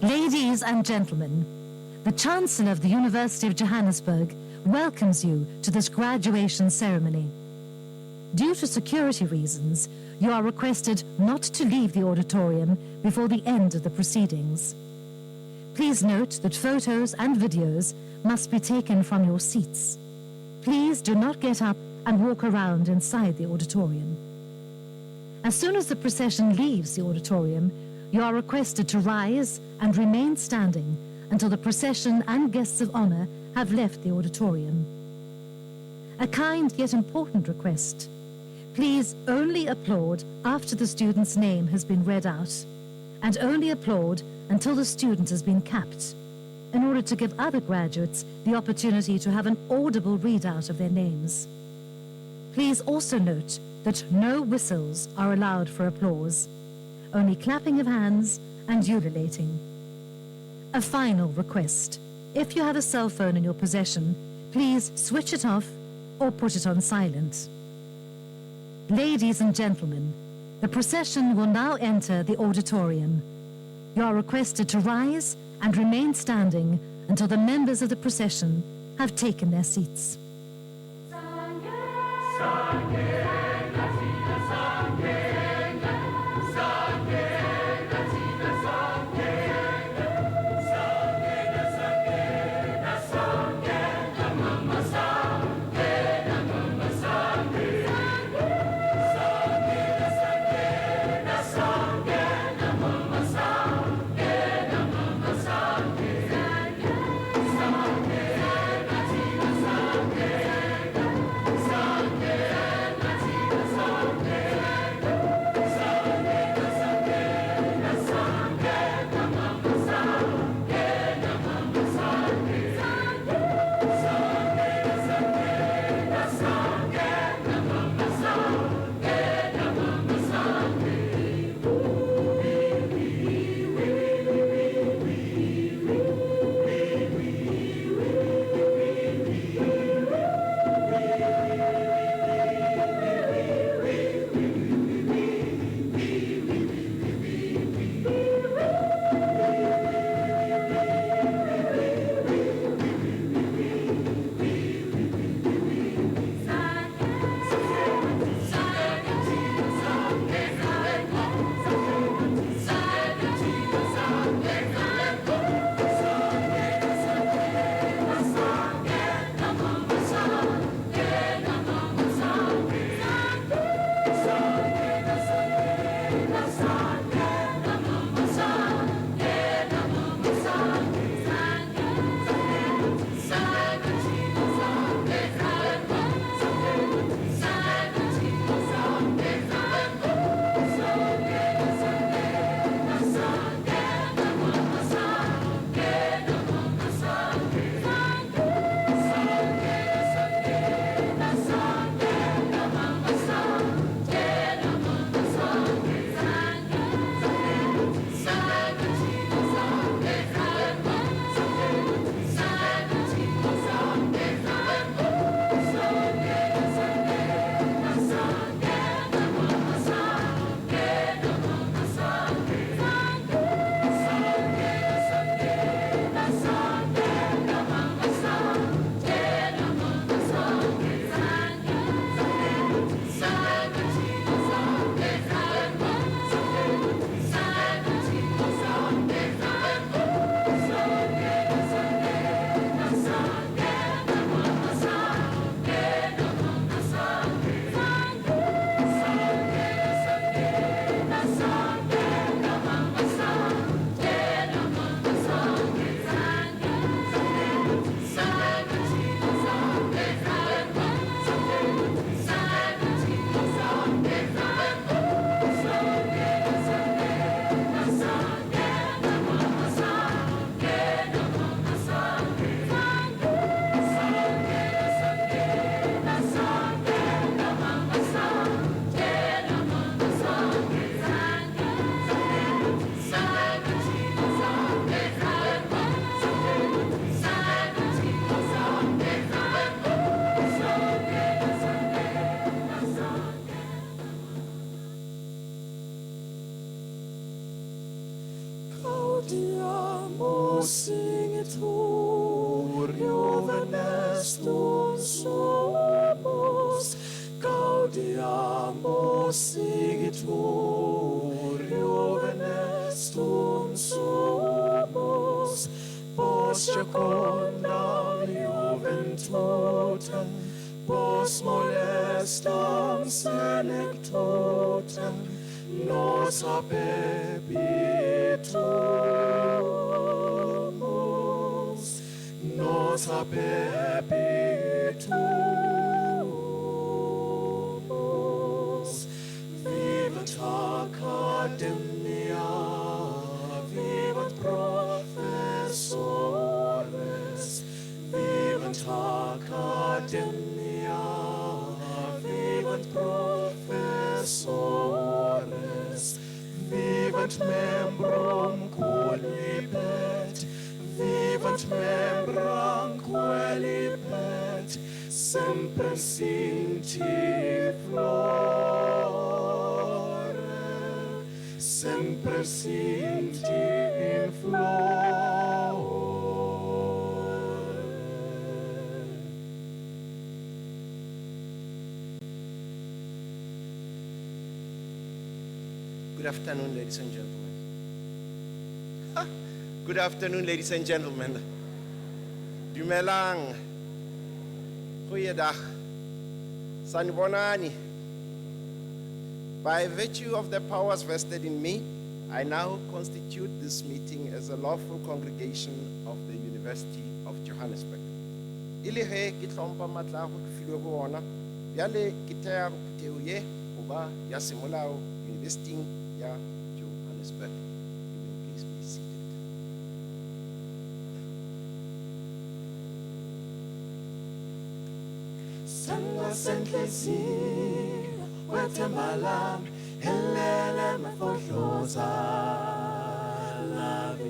Ladies and gentlemen, the Chancellor of the University of Johannesburg welcomes you to this graduation ceremony. Due to security reasons, you are requested not to leave the auditorium before the end of the proceedings. Please note that photos and videos must be taken from your seats. Please do not get up and walk around inside the auditorium. As soon as the procession leaves the auditorium, you are requested to rise and remain standing until the procession and guests of honor have left the auditorium. A kind yet important request. Please only applaud after the student's name has been read out, and only applaud until the student has been capped, in order to give other graduates the opportunity to have an audible readout of their names. Please also note that no whistles are allowed for applause, only clapping of hands and ululating. A final request. If you have a cell phone in your possession, please switch it off or put it on silent. Ladies and gentlemen, the procession will now enter the auditorium. You are requested to rise and remain standing until the members of the procession have taken their seats. Juvenes somos, gaudiamus sigitur, Juvenes somos, pos secundam juventutem, pos molestam senectutem, nos habebitumus, nos habebitumus. Vivant academia, vivant professores, vivant academia, vivant professores, vivant membrum qualipet, vivant membrum qualipet, semper sinti flore, semper sinti in flore. Good afternoon, ladies and gentlemen. Good afternoon, ladies and gentlemen. Dumelang. Goeiedag. Sanibonani. By virtue of the powers vested in me, I now constitute this meeting as a lawful congregation of the University of Johannesburg. Ile he ke tlhompha matla go filwe go ona, bjale ke tea phutheo ye goba ya semolao University ya Johannesburg. You may please be seated. Sanga senhliziywe wethemba lami elele mafohloza love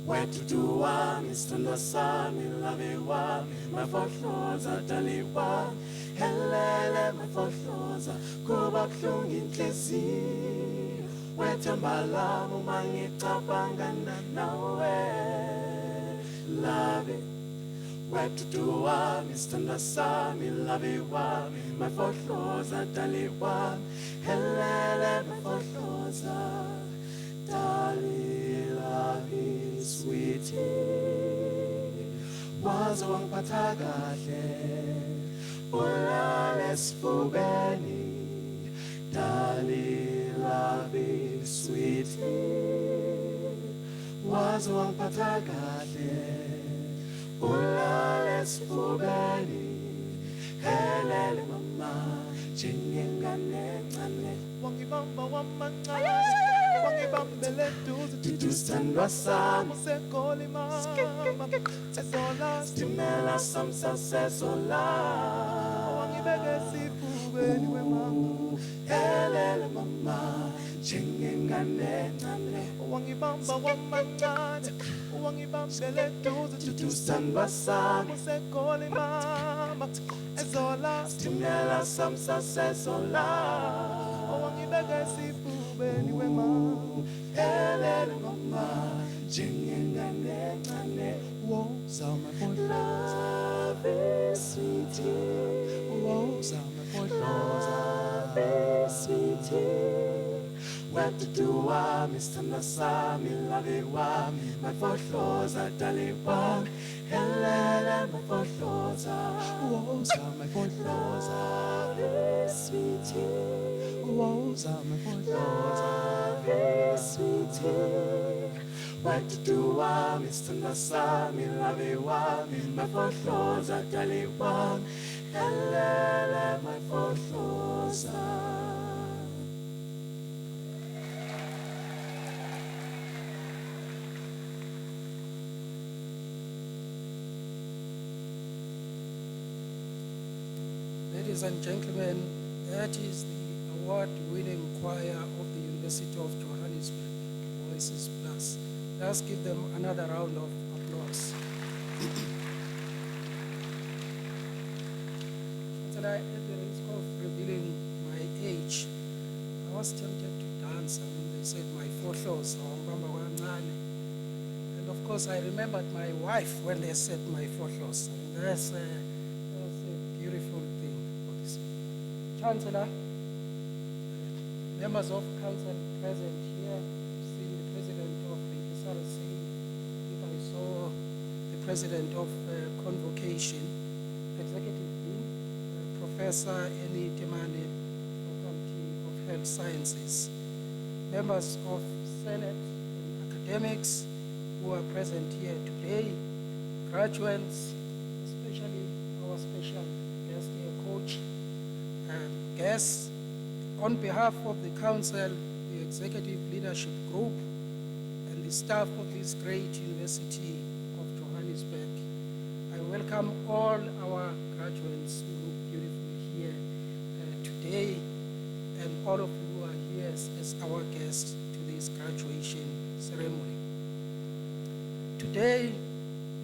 wethu wami isithandwa sami love wami mafohloza dali wami elele mafohloza kuba buhlungu inhliziyo wethemba lami uma ngicabangana nawe love wethu wami isithandwa sami love wami mafohloza dali wami elele mafohloza dali love sweetie waze wangiphatha kahle ulale esifubeni dali love sweetie waze wangiphatha kahle ulale esifubeni helele mama njengengane encane wangibamba wamancane wangibambele duze sithandwa sami usekholi mama ezola stimela samsasezola wangibeke esifubeni wemama helele mama njengengane encane wangibamba wamancane wangibambele duze sithandwa sami usekholi mama ezola stimela samsasezola wangibeke esifubeni wemama helele mama njengengane encane wozama fohloza love sweetie wozama fohloza love sweetie wethu wami isithandwa sami love wami mafohloza dali wami helele mafohloza wozama fohloza love sweetie wozama fohloza love sweetie wethu wami isithandwa sami love wami mafohloza dali wami helele mafohloza. Ladies and gentlemen, that is the award-winning choir of the University of Johannesburg, Voices Plus. Let's give them another round of applause. At the risk of revealing my age, I was tempted to dance. I mean, they said my forelows, and of of course, I remembered my wife when they said my foreloss. That's a beautiful thing for this. Chancellor, members of council present here, see the president of the SRC, if I saw the president of Convocation, Executive Dean, Professor Eni Temane, Faculty of Health Sciences, members of Senate and academics who are present here today, graduates, especially our special guest here, coach, guests. On behalf of the council, the executive leadership group, and the staff of this great University of Johannesburg, I welcome all our graduates who look beautiful here today, and all of you who are here as our guests to this graduation ceremony. Today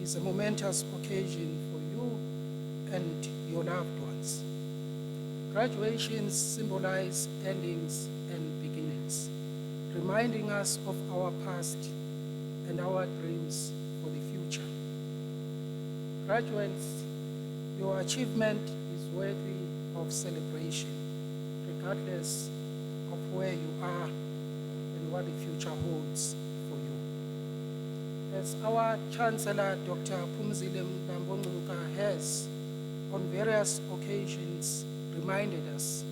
is a momentous occasion for you and your loved ones. Graduations symbolize endings and beginnings, reminding us of our past and our dreams for the future. Graduates, your achievement is worthy of celebration, regardless of where you are and what the future holds for you. As our Chancellor, Dr. Phumzile Mlambo-Ngcuka, has on various occasions reminded us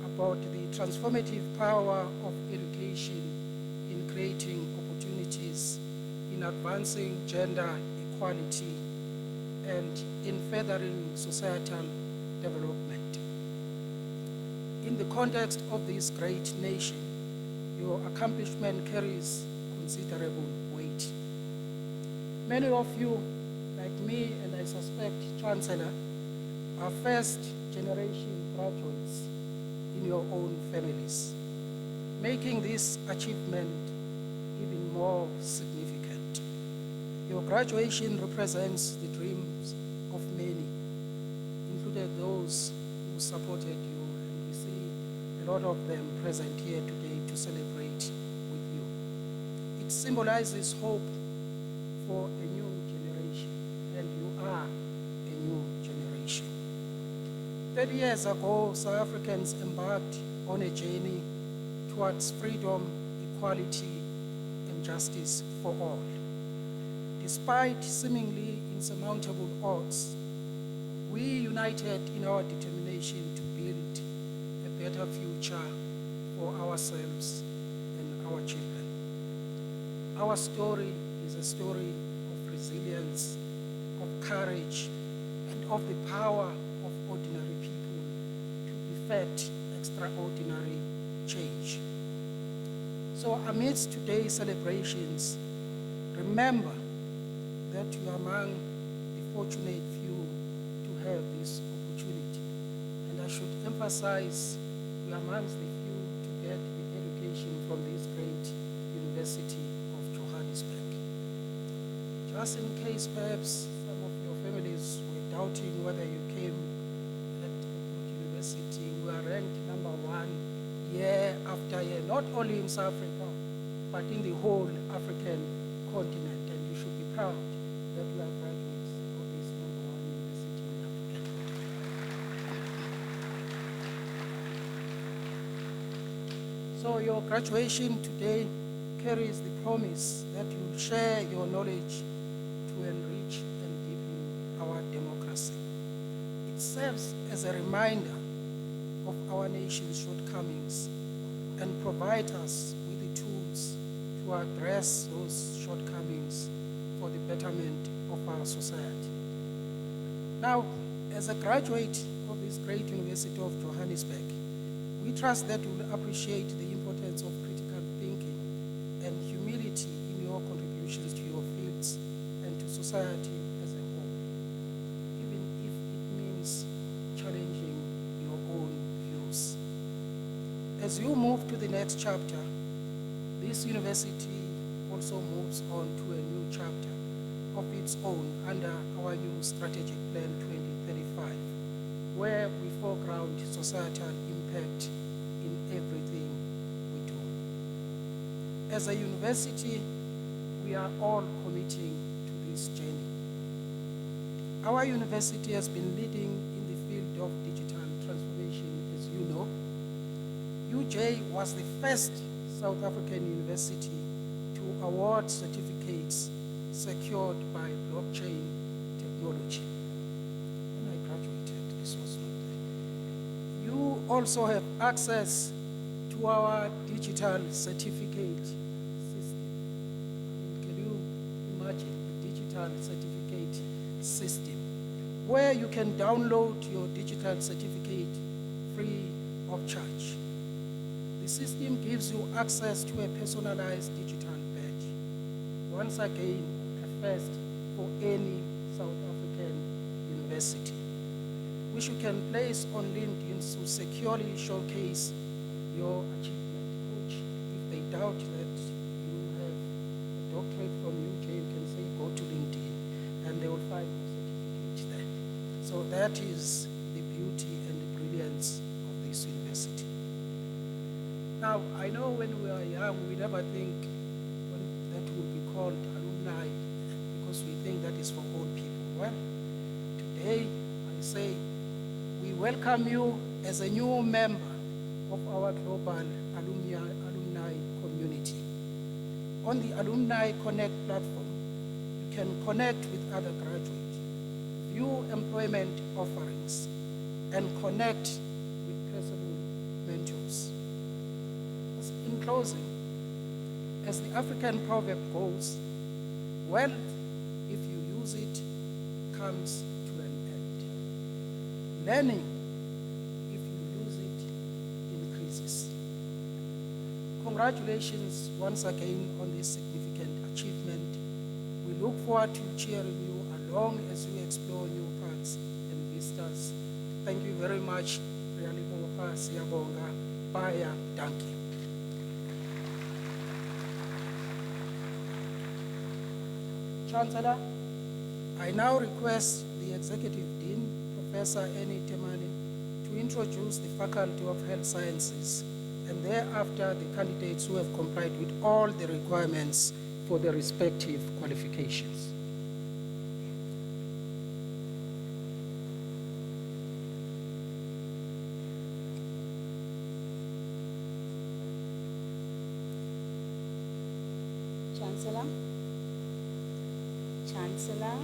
about the transformative power of education in creating opportunities, in advancing gender equality, and in furthering societal development. In the context of this great nation, your accomplishment carries considerable weight. Many of you, like me, and I suspect Chancellor, are first-generation graduates in your own families, making this achievement even more significant. Your graduation represents the dreams of many, including those who supported you, and we see a lot of them present here today to celebrate with you. It symbolizes hope for a new generation, and you are a new generation. 30 years ago, South Africans embarked on a journey towards freedom, equality, and justice for all. Despite seemingly insurmountable odds, we united in our determination to build a better future for ourselves and our children. Our story is a story of resilience, of courage, and of the power of ordinary people to effect extraordinary change. So amidst today's celebrations, remember that you are among the fortunate few to have this opportunity. And I should emphasize, you are amongst the few to get the education from this great University of Johannesburg. Just in case perhaps some of your families were doubting whether you came at a good university, we are ranked #1 year after year, not only in South Africa, but in the whole African continent. And you should be proud that we are graduates of this #1 university in the African continent. So your graduation today carries the promise that you will share your knowledge to enrich and deepen our democracy. It serves as a reminder of our nation's shortcomings and provide us with the tools to address those shortcomings for the betterment of our society. Now, as a graduate of this great University of Johannesburg, we trust that you will appreciate the importance of critical thinking and humility in your contributions to your fields and to society as a whole, even if it means challenging your own views. As you move to the next chapter, this university also moves on to a new chapter of its own under our new Strategic Plan 2035, where we foreground societal impact in everything we do. As a university, we we are all committing to this journey. Our university has been leading in the field of digital transformation, as you know. UJ was the first South African university to award certificates secured by blockchain technology. When I graduated, this was not there. You also have access to our digital certificate system. Can you imagine the digital certificate system where you can download your digital certificate free of charge? The system gives you access to a personalized digital badge. Once again, a first for any South African university, which you can place on LinkedIn to securely showcase your achievement. Which, if they doubt that you have a doctorate from UK, you can say go to LinkedIn and they will find your certificate there. So that is the beauty and the brilliance of this university. Now, I know when we are young, we never think when that would be called alumni because we think that is for old people. Well, today I say we welcome you as a new member of our global alumni community. On the Alumni Connect platform, you can connect with other graduates, view employment offerings, and connect with personal mentors. In closing, as the African proverb goes, wealth, if you use it, comes to an end. Learning, if you lose it, increases. Congratulations once again on this significant achievement. We look forward to cheering you along as you explore new paths and vistas. Thank you very much. Realibonga, siyabonga, baya, danke. Chancellor, I now request the Executive Dean, Professor Annie Temane, to introduce the Faculty of Health Sciences, and thereafter the candidates who have complied with all the requirements for the respective qualifications. Chancellor. Chancellor.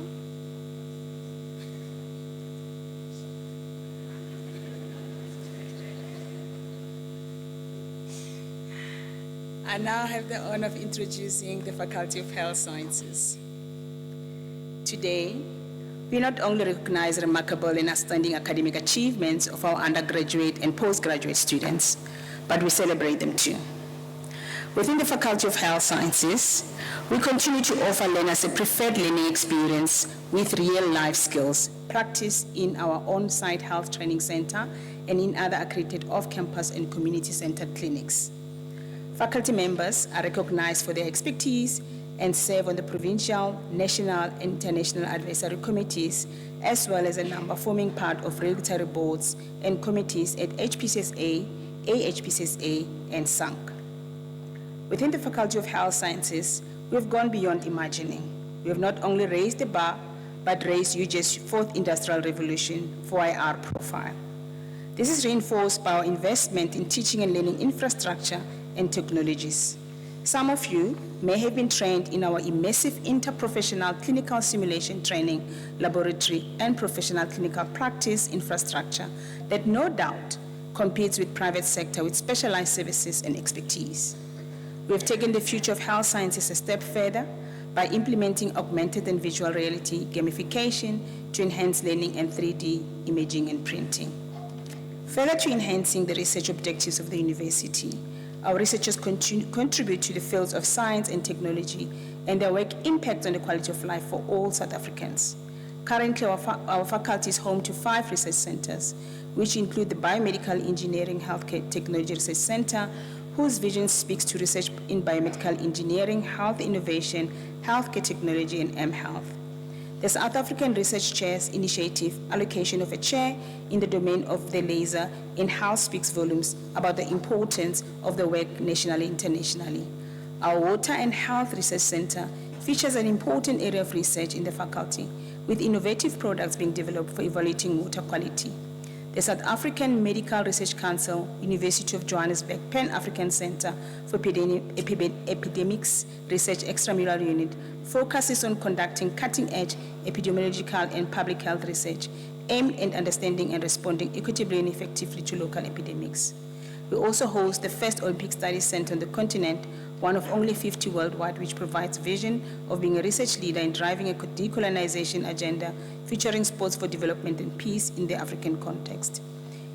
I now have the honor of introducing the Faculty of Health Sciences. Today, we not only recognize remarkable and outstanding academic achievements of our undergraduate and postgraduate students, but we celebrate them too. Within the Faculty of Health Sciences, we continue to offer learners a preferred learning experience with real-life skills practiced in our on-site health training center and in other accredited off-campus and community-centered clinics. Faculty members are recognized for their expertise and serve on the provincial, national, and international advisory committees, as well as a number forming part of regulatory boards and committees at HPCSA, AHPCSA, and SANC. Within the Faculty of Health Sciences, we have gone beyond imagining. We have not only raised the bar, but raised UJ's fourth industrial revolution 4IR profile. This is reinforced by our investment in teaching and learning infrastructure and technologies. Some of you may have been trained in our immersive interprofessional clinical simulation training, laboratory, and professional clinical practice infrastructure that no doubt competes with private sector with specialized services and expertise. We have taken the future of health sciences a step further by implementing augmented and visual reality gamification to enhance learning and 3D imaging and printing. Further to enhancing the research objectives of the university, our researchers contribute to the fields of science and technology, and their work impacts on the quality of life for all South Africans. Currently, our faculty is home to 5 research centers, which include the Biomedical Engineering Healthcare Technology Research Center, whose vision speaks to research in biomedical engineering, health innovation, healthcare technology, and mHealth. The South African Research Chairs Initiative allocation of a chair in the domain of the laser in health speaks volumes about the importance of the work nationally and internationally. Our Water and Health Research Center features an important area of research in the faculty, with innovative products being developed for evaluating water quality. The South African Medical Research Council, University of Johannesburg Pan-African Center for Epidemics Research Extramural Unit focuses on conducting cutting-edge epidemiological and public health research aimed at understanding and responding equitably and effectively to local epidemics. We also host the first Olympic Studies Center on the continent, one of only 50 worldwide, which provides vision of being a research leader in driving a decolonization agenda featuring sports for development and peace in the African context.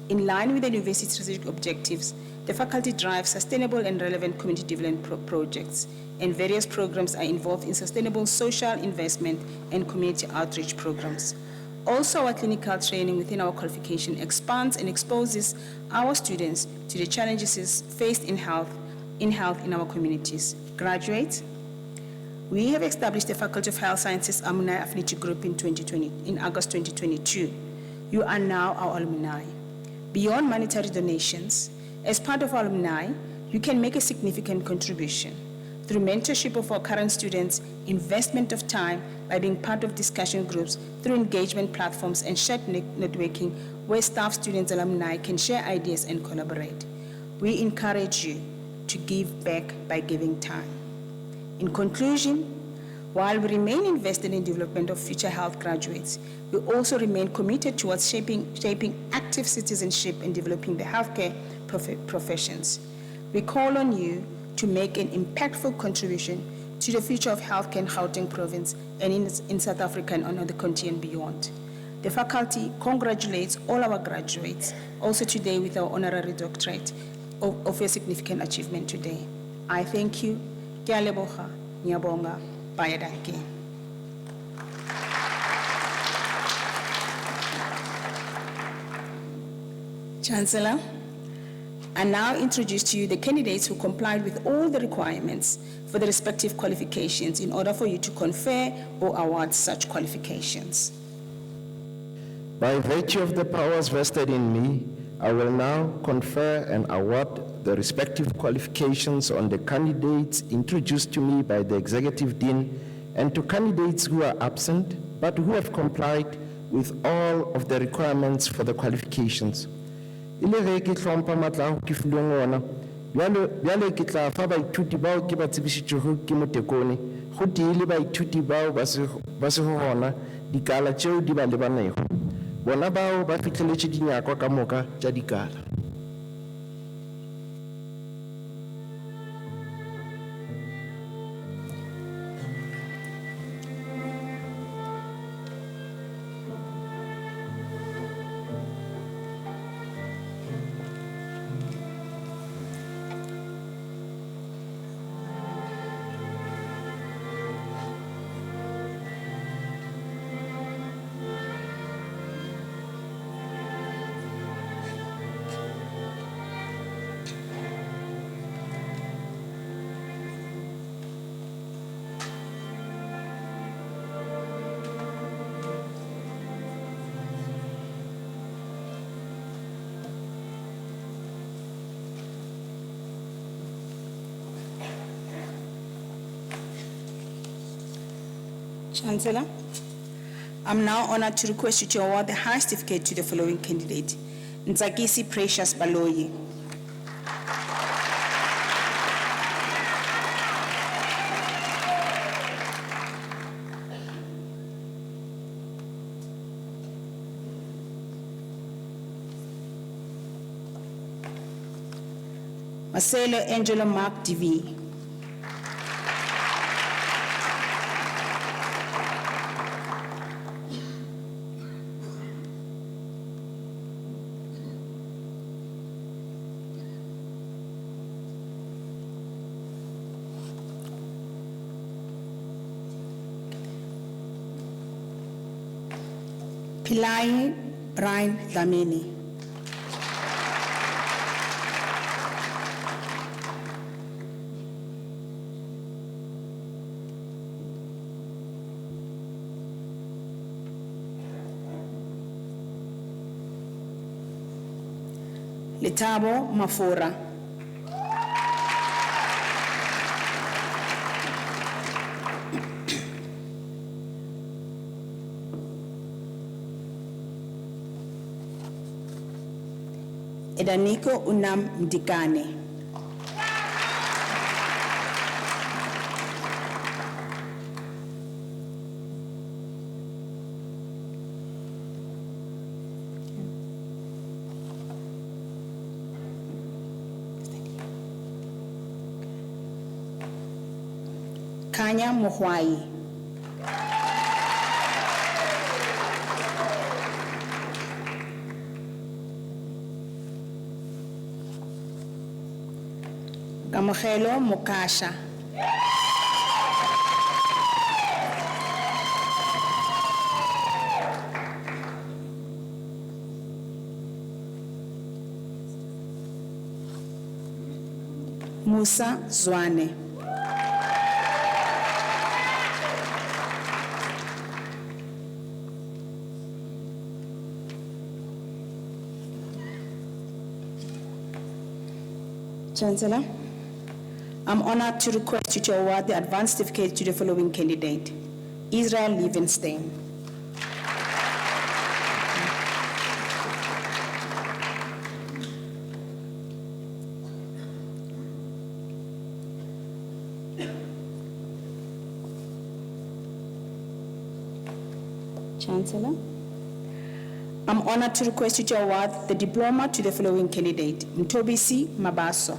In line with the university's strategic objectives, the faculty drives sustainable and relevant community development projects, and various programs are involved in sustainable social investment and community outreach programs. Also, our clinical training within our qualification expands and exposes our students to the challenges faced in health in our communities. Graduates, we have established the Faculty of Health Sciences Alumni Affinity Group in August 2022. You are now our alumni. Beyond monetary donations, as part of our alumni, you can make a significant contribution through mentorship of our current students, investment of time by being part of discussion groups, through engagement platforms and shared networking where staff, students, alumni can share ideas and collaborate. We encourage you to give back by giving time. In conclusion, while we remain invested in development of future health graduates, we also remain committed towards shaping active citizenship and developing the healthcare professions. We call on you to make an impactful contribution to the future of healthcare in Gauteng province and in South Africa and on the continent beyond. The faculty congratulates all our graduates, also today with our honorary doctorate, of a significant achievement today. I thank you. Ke a leboga, ngiyabonga, bayadake. Chancellor, I now introduce to you the candidates who complied with all the requirements for the respective qualifications in order for you to confer or award such qualifications. By virtue of the powers vested in me, I will now confer and award the respective qualifications on the candidates introduced to me by the Executive Dean and to candidates who are absent but who have complied with all of the requirements for the qualifications. Ile ge ke hlompha matla a go ke filweng ona, bjale ke tla fa baithuti bao ke ba tsebisitšego ke motekone go tee le baithuti bao ba se go gona dikala tšeo di ba lebanego. Bona bao ba fitlheletše dinyakwa ka moka tša dikala. Chancellor, I'm now honored to request you to award the high certificate to the following candidate: Ntsakisi Precious Baloyi, Marcelo Angelo Mark DV, Pillai Brian Dlamini, Letabo Mafora, Edaniko Unam Mdikane. Kanya Mohwai. Kamogelo Mokasha. Musa Zwane. Chancellor, I'm honored to request you to award the advanced certificate to the following candidate: Israel Liebenstein. Chancellor, I'm honored to request you to award the diploma to the following candidate: Mtobisi Mabaso.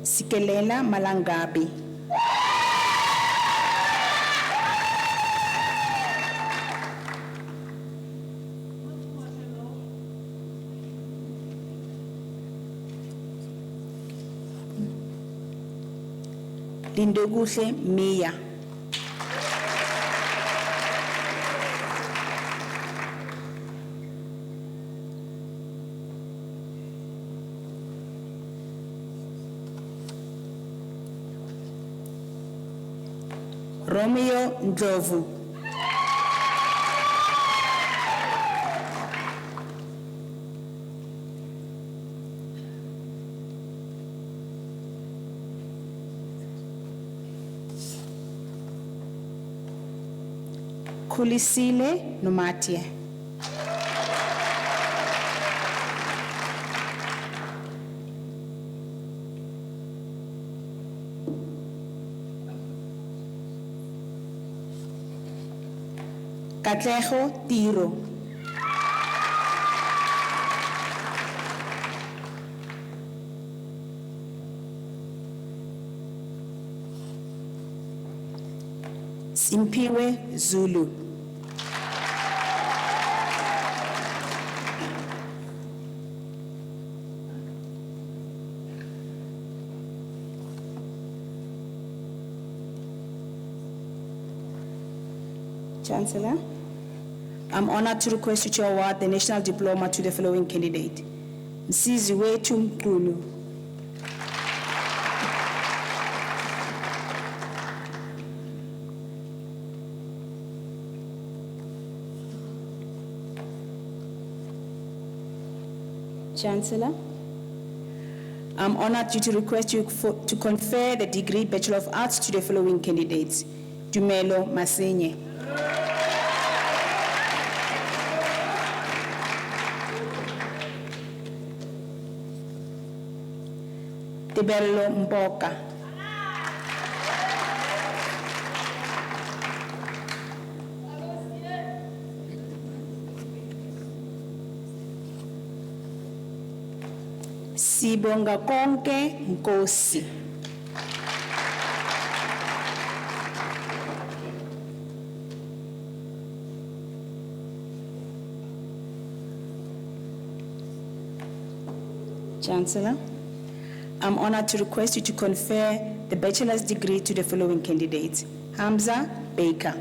Sikelela Malangabi. Lindoguhle Mia. Romeo Ndlovu. Kulisile Nomatie. Katlego Tiro. Simpiwe Zulu. Chancellor, I'm honored to request you to award the National Diploma to the following candidate: Msiziwetu Mkulu. Chancellor, I'm honored to request you to confer the degree Bachelor of Arts to the following candidates: Dumelo Masenye. Tebello Mboka. Sibonga konke Nkosi. Chancellor, I'm honored to request you to confer the bachelor's degree to the following candidates: Hamza Baker.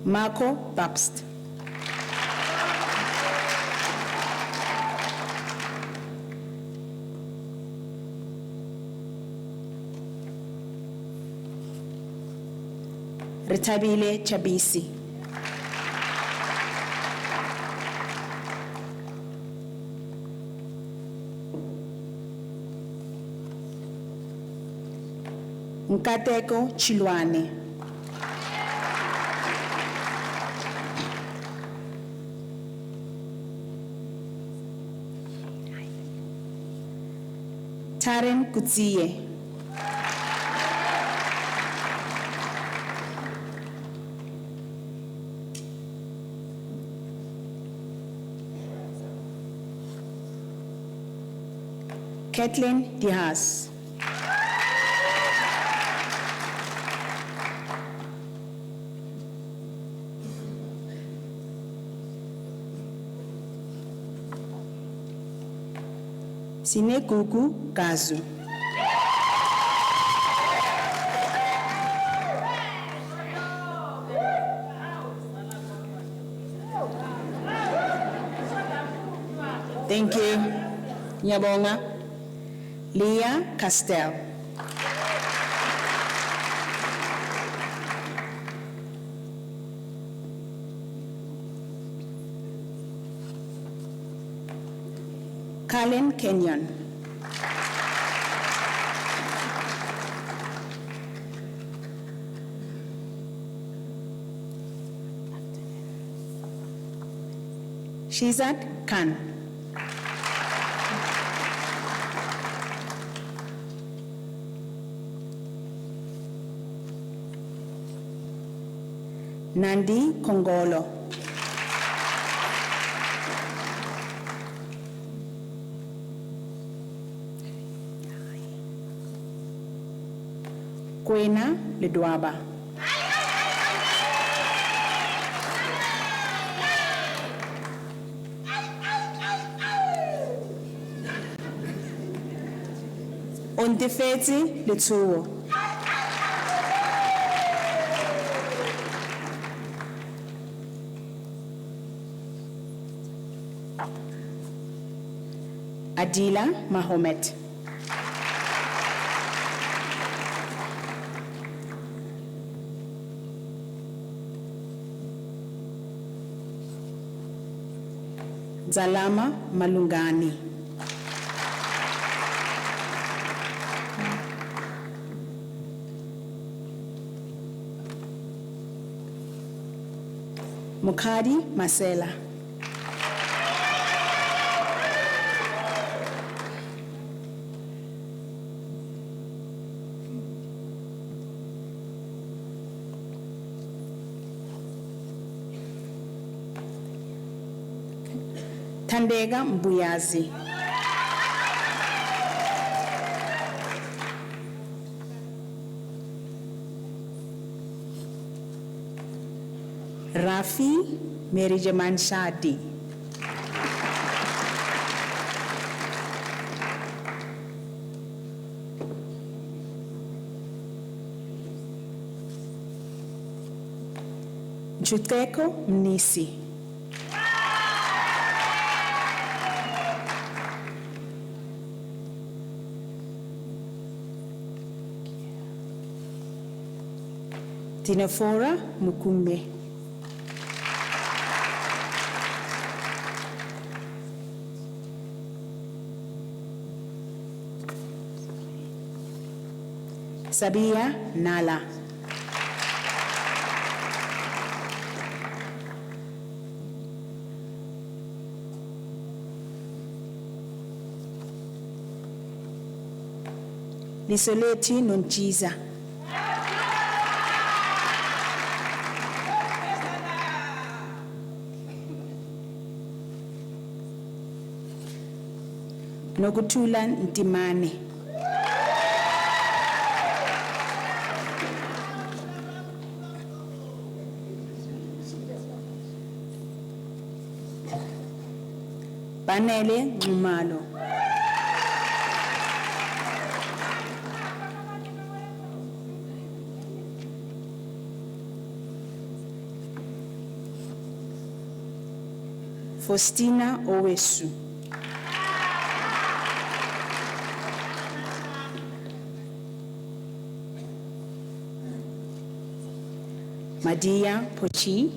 Marco Babst. Retabile Chabisi. Nkateko Chilwane. Taren Kutsiye. Kathleen Diaz. Sinegugu Gazu. Thank you. Nyabonga. Leah Castell. Colin Kenyon. Shizat Khan. Nandi Kongolo. Kwena Ledwaba. Ontefeti Letsuo. Adila Mahomet. Zalama Malungani. Mukadi Masela. Tandega Mbuyazi. Rafi Merijaman Shadi. Juteko Mnisi. Tinafora Mukumbe. Sabia Nala. Lisoleti Nonchiza. Nokutula Ntimane. Panele Ngumalo. Faustina Owesu. Madia Pochi.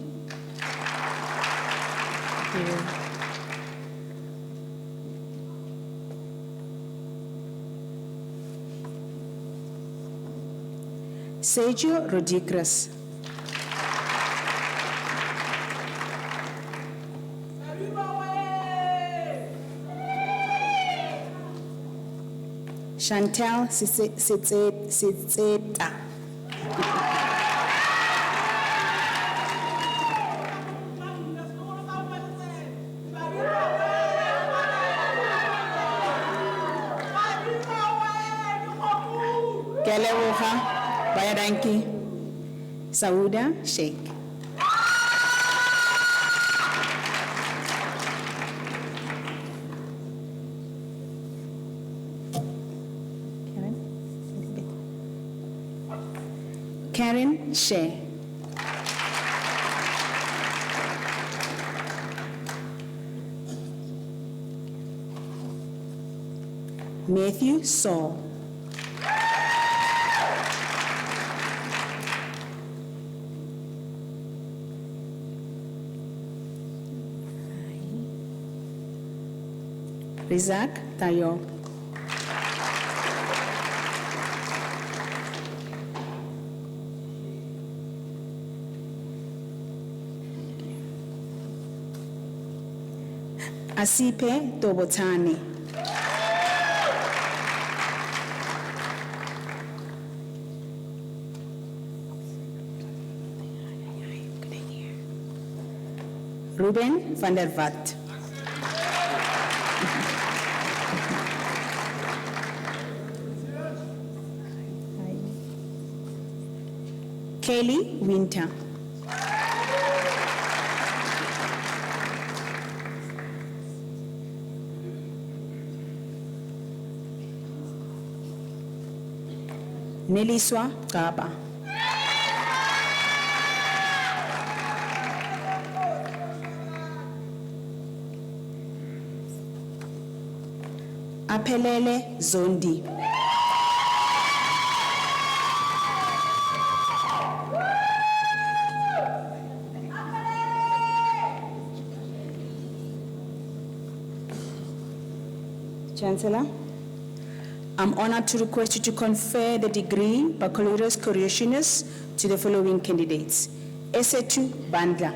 Thank you. Sergio Rodriguez. Chantal Sitseta. Kelewuha Bayadanki. Sauda Sheikh. Karen Shea. Matthew Saul. Rizak Tayo. Asipe Tobotani. Ruben van der Vat. Kelly Winter. Neliswa Kaba. Apelele Zondi. Chancellor, I'm honored to request you to confer the degree Baccalaureus Curriculus to the following candidates. Esetu Bandla.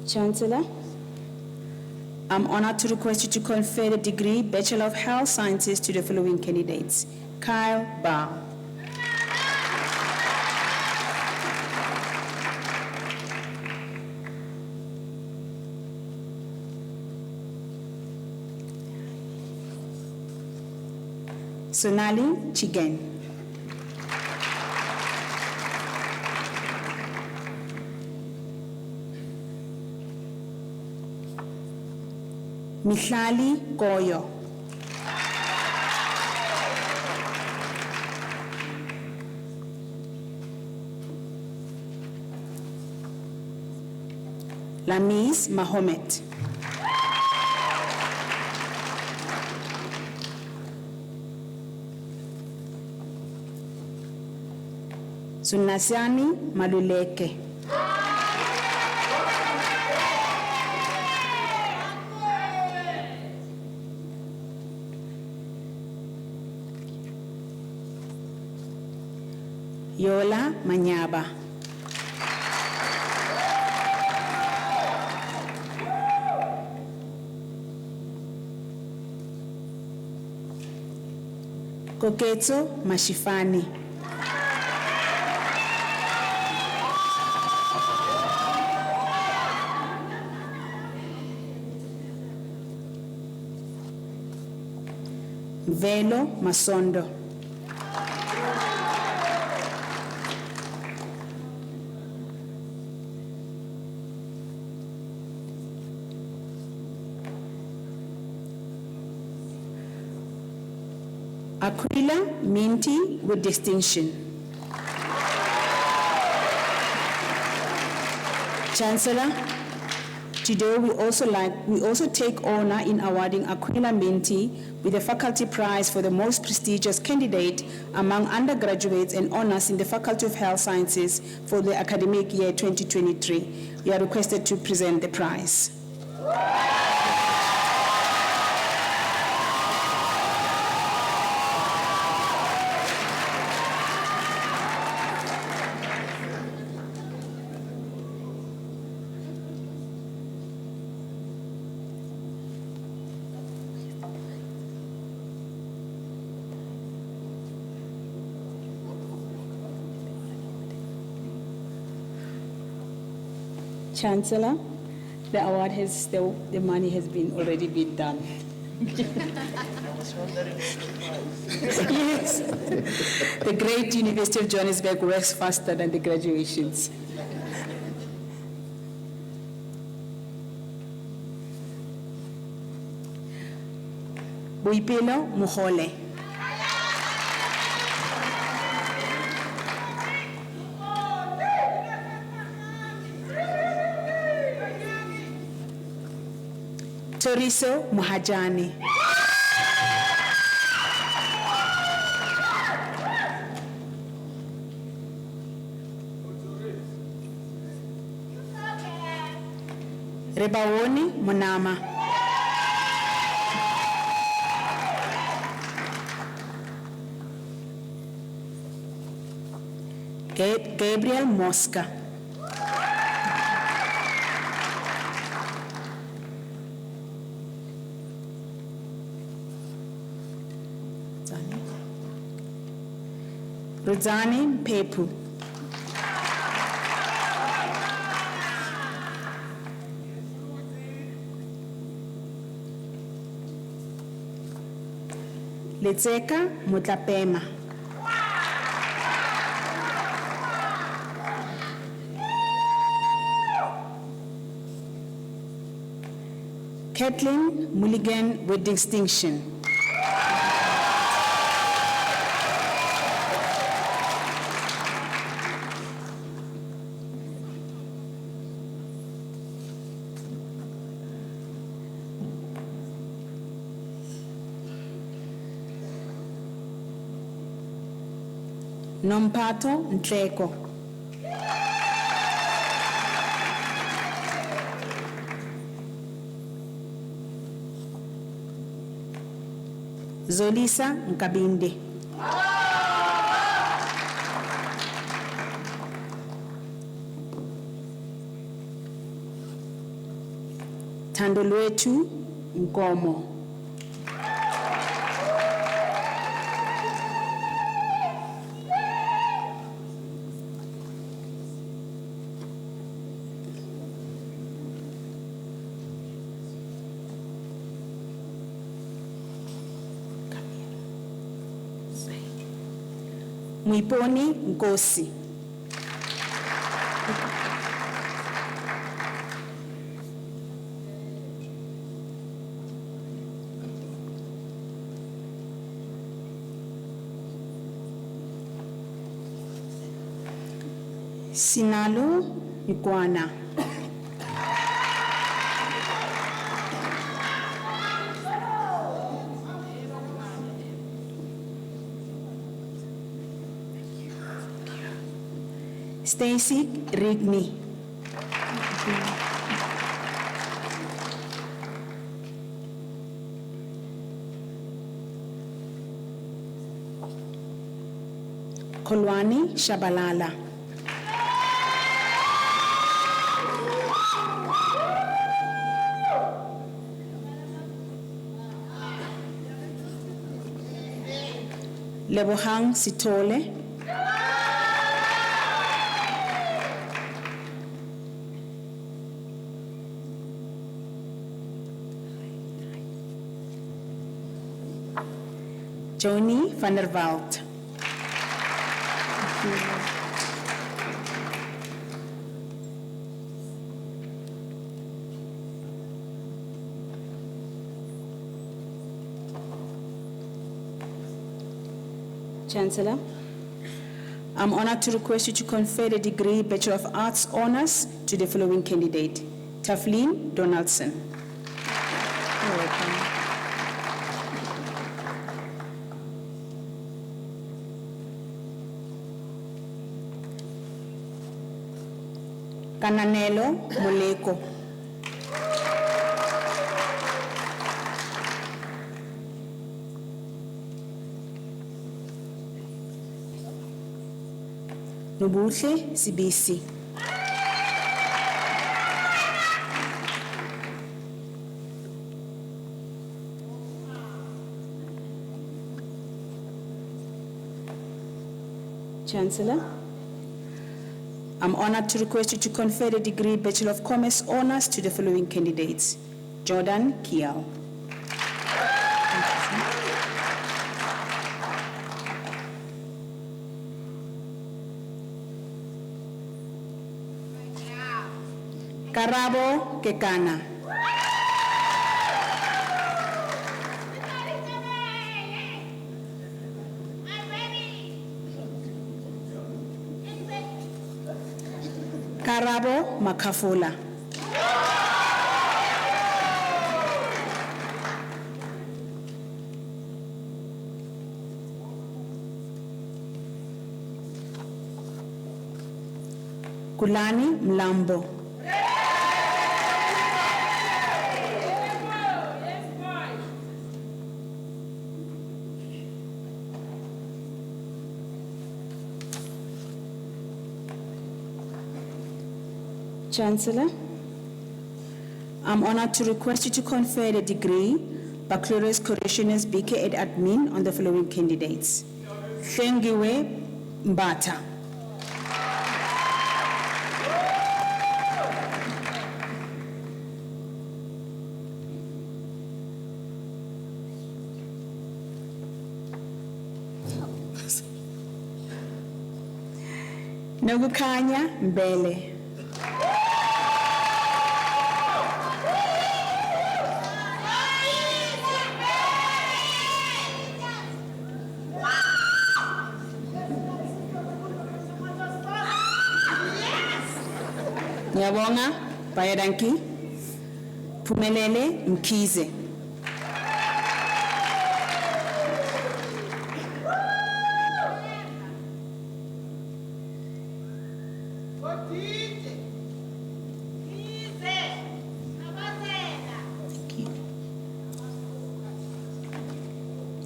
Chancellor, I'm honored to request you to confer the degree Bachelor of Health Sciences to the following candidates. Kyle Bao. Sonali Chigen. Mihlali Goyo. Lamis Mahomet. Sunasiani Maluleke. Yola Manyaba. Koketso Mashifani. Velo Masondo. Aquila Minty with distinction. Chancellor, Today, we also take honor in awarding Aquila Minty with the Faculty Prize for the most prestigious candidate among undergraduates and honors in the Faculty of Health Sciences for the academic year 2023. You are requested to present the prize. Chancellor, the award has, the money has already been done. Yes. The great University of Johannesburg works faster than the graduations. Boipelo Mohole. Toriso Muhajani. Rebawoni Monama. Gabriel Mosca. Ruzani Pepu. Letseka Mutlapema. Kathleen Mulligan with distinction. Nompato Ntleko. Zolisa Nkabinde. Thandolwethu Nkomo. Mwiponi Nkosi. Sinalo Ikwana. Stacy Rigni. Kolwani Shabalala. Lebohang Sitole. Joni van der Walt. Chancellor, I'm honored to request you to confer the degree Bachelor of Arts Honours to the following candidate. Tafleen Donaldson. You're welcome. Kananelo Moleko. Nobuhle Sibisi. Chancellor, I'm honored to request you to confer the degree Bachelor of Commerce honors to the following candidates. Jordan Kiao. Karabo Kekana. Karabo Makafula. Kulani Mlambo. Chancellor, I'm honored to request you to confer the degree Baccalaureus Correctioners BK Ed Admin on the following candidates. Hlengiwe Mbata. Nogukanya Mbele. Nyabonga Bayadanki. Pumelele Mkize.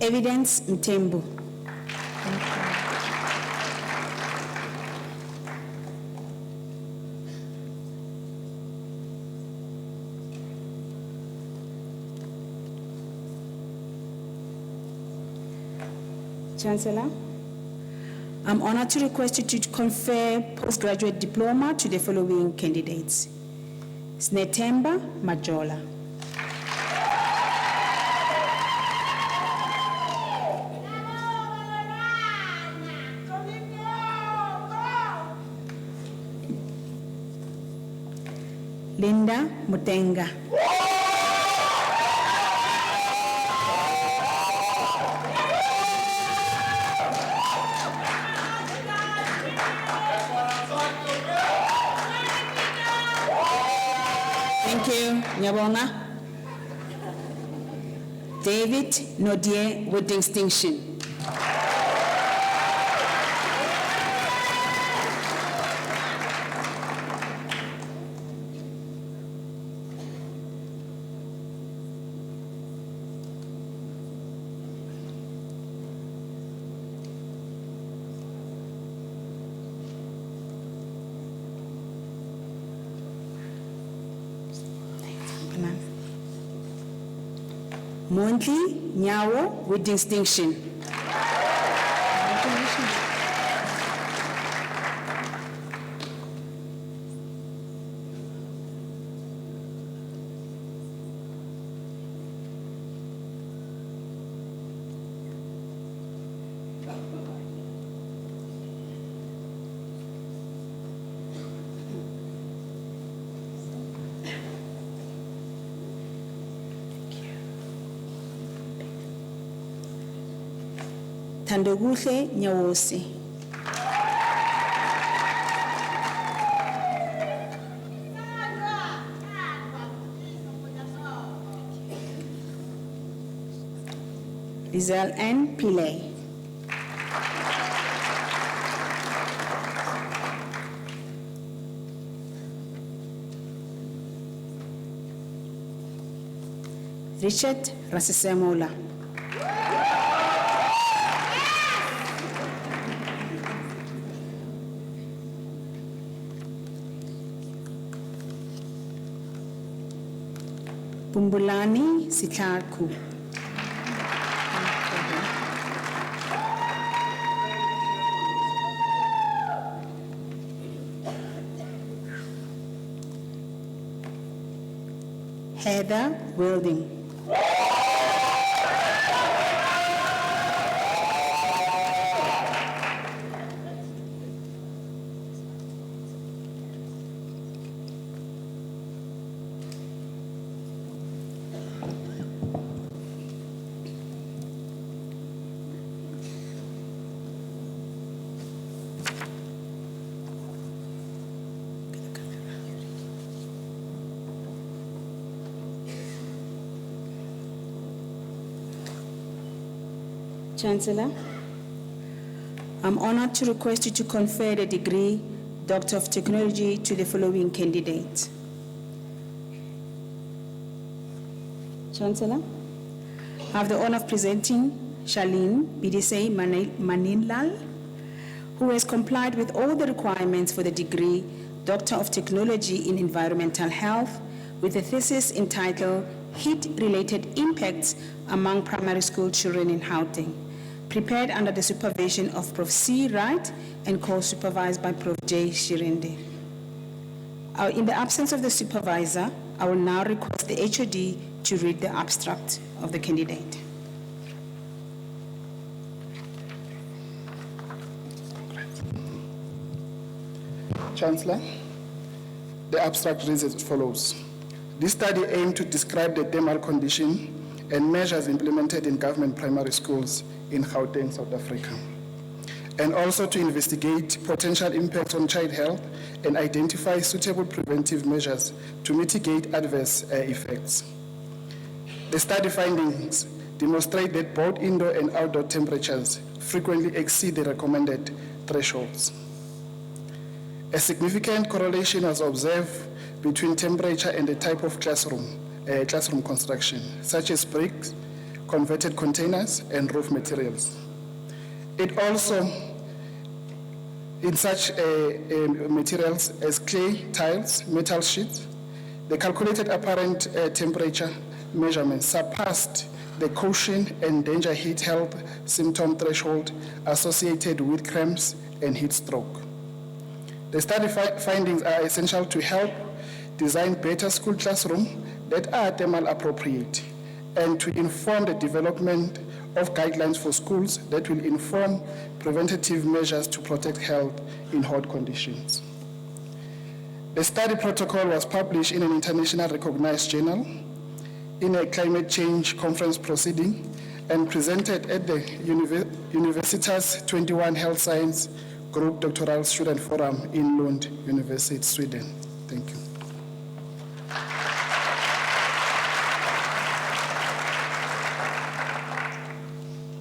Evidence Mtembu. Chancellor, I'm honored to request you to confer postgraduate diploma to the following candidates. Snetemba Majola. Linda Mutenga. Thank you, Nyabonga. David Nodier with distinction. Mondli Nyawo with distinction. Thandoguhle Nyawosi. Lizelle N. Pillay. Richard Rasisemola. Bumbulani Sitlaku. Heather Wilding. Chancellor, I'm honored to request you to confer the degree Doctor of Technology to the following candidate. Chancellor, I have the honor of presenting Charlene Bidise Maninlal, who has complied with all the requirements for the degree Doctor of Technology in Environmental Health with a thesis entitled Heat-Related Impacts Among Primary School Children in Gauteng, prepared under the supervision of Prof. C. Wright and co-supervised by Prof. J. Shirinde. In the absence of the supervisor, I will now request the HOD to read the abstract of the candidate. Chancellor, the abstract reads as follows. This study aimed to describe the thermal condition and measures implemented in government primary schools in Gauteng, South Africa, and also to investigate potential impacts on child health and identify suitable preventive measures to mitigate adverse effects. The study findings demonstrate that both indoor and outdoor temperatures frequently exceed the recommended thresholds. A significant correlation was observed between temperature and the type of classroom construction, such as bricks, converted containers, and roof materials. It also, in such materials as clay, tiles, metal sheets, the calculated apparent temperature measurements surpassed the caution and danger heat health symptom threshold associated with cramps and heat stroke. The study findings are essential to help design better school classrooms that are thermal appropriate and to inform the development of guidelines for schools that will inform preventative measures to protect health in hot conditions. The study protocol was published in an internationally recognized journal in a climate change conference proceeding and presented at the Universitas 21 Health Science Group Doctoral Student Forum in Lund University, Sweden. Thank you.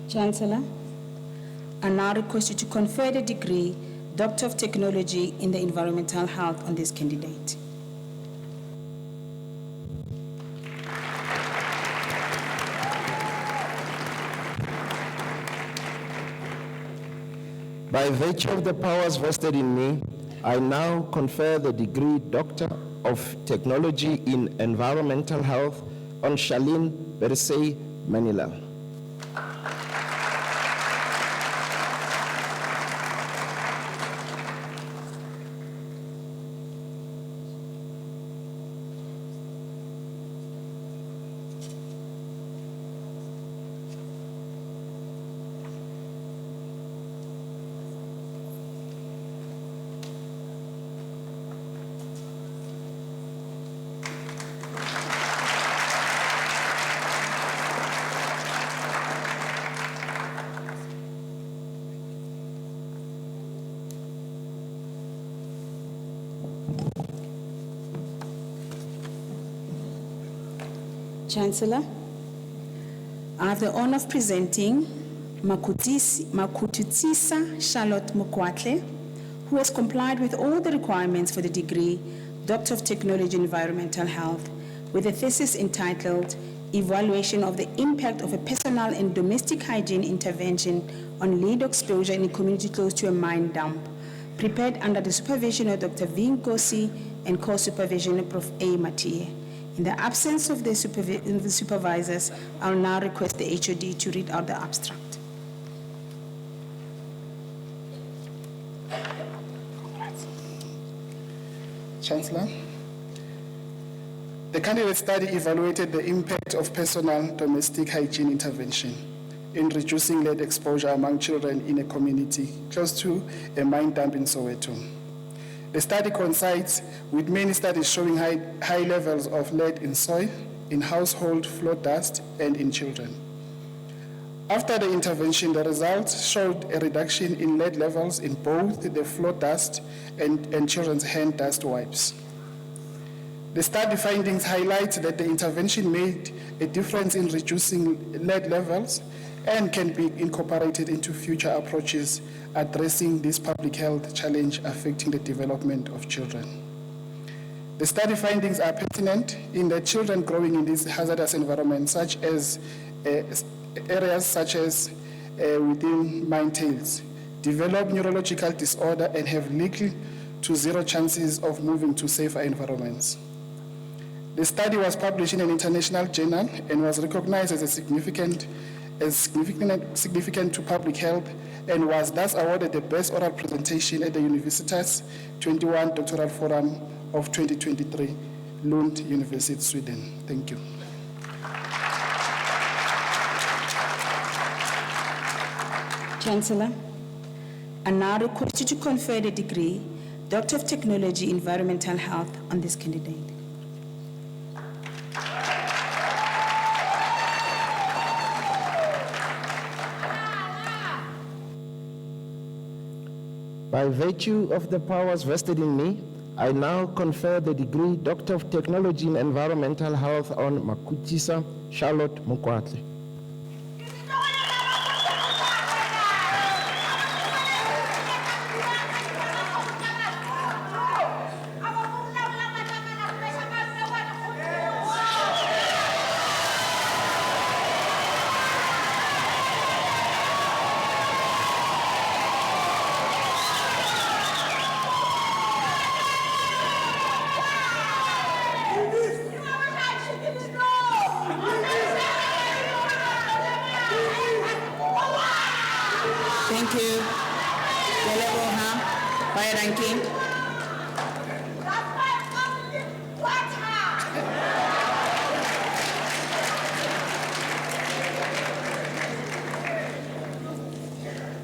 Chancellor, I now request you to confer the degree Doctor of Technology in the Environmental Health on this candidate. By virtue of the powers vested in me, I now confer the degree Doctor of Technology in Environmental Health on Charlene Bidise Maninlal. Chancellor, I have the honor of presenting Makutitsisa Charlotte Mokwatle, who has complied with all the requirements for the degree Doctor of Technology in Environmental Health with a thesis entitled Evaluation of the Impact of a Personal and Domestic Hygiene Intervention on Lead Exposure in a Community Close to a Mine Dump, prepared under the supervision of Dr. V. Nkosi and co-supervision of Prof. A. Matie. In the absence of the supervisors, I'll now request the HOD to read out the abstract. Chancellor, the candidate study evaluated the impact of personal domestic hygiene intervention in reducing lead exposure among children in a community close to a mine dump in Soweto. The study coincides with many studies showing high levels of lead in soil, in household floor dust, and in children. After the intervention, the results showed a reduction in lead levels in both the floor dust and children's hand dust wipes. The study findings highlight that the intervention made a difference in reducing lead levels and can be incorporated into future approaches addressing this public health challenge affecting the development of children. The study findings are pertinent in that children growing in these hazardous environments, such as areas such as within mine tails, develop neurological disorder and have little to zero chances of moving to safer environments. The study was published in an international journal and was recognized as significant to public health and was thus awarded the best oral presentation at the Universitas 21 Doctoral Forum of 2023, Lund University, Sweden. Thank you. Chancellor, I now request you to confer the degree Doctor of Technology Environmental Health on this candidate. By virtue of the powers vested in me, I now confer the degree Doctor of Technology in Environmental Health on Makutisa Charlotte Mokwatle. Thank you. By ranking.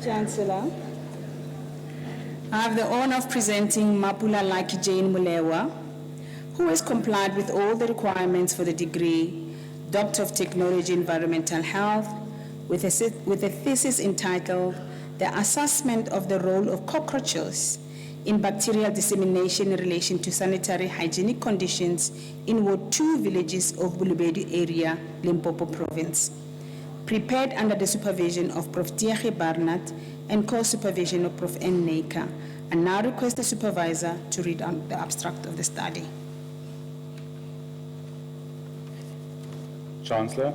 Chancellor, I have the honor of presenting Mapula Laki Jane Mulewa, who has complied with all the requirements for the degree Doctor of Technology Environmental Health with a thesis entitled The Assessment of the Role of Cockroaches in Bacterial Dissemination in Relation to Sanitary Hygienic Conditions in Ward 2 villages of Bulubedu area, Limpopo Province. Prepared under the supervision of Prof. Tiache Barnat and co-supervision of Prof. N. Neika. I now request the supervisor to read out the abstract of the study. Chancellor,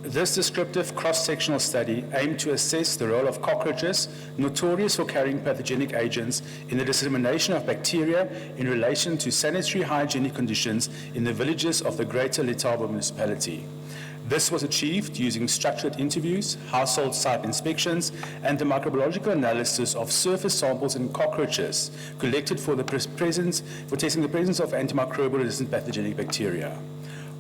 this descriptive cross-sectional study aimed to assess the role of cockroaches, notorious for carrying pathogenic agents, in the dissemination of bacteria in relation to sanitary hygienic conditions in the villages of the Greater Letaba municipality. This was achieved using structured interviews, household site inspections, and the microbiological analysis of surface samples in cockroaches collected for testing the presence of antimicrobial resistant pathogenic bacteria.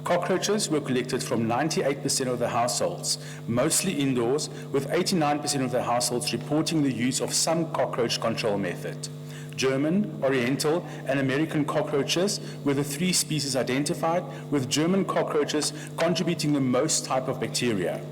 Cockroaches were collected from 98% of the households, mostly indoors, with 89% of the households reporting the use of some cockroach control method. German, Oriental, and American cockroaches were the 3 species identified, with German cockroaches contributing the most type of bacteria.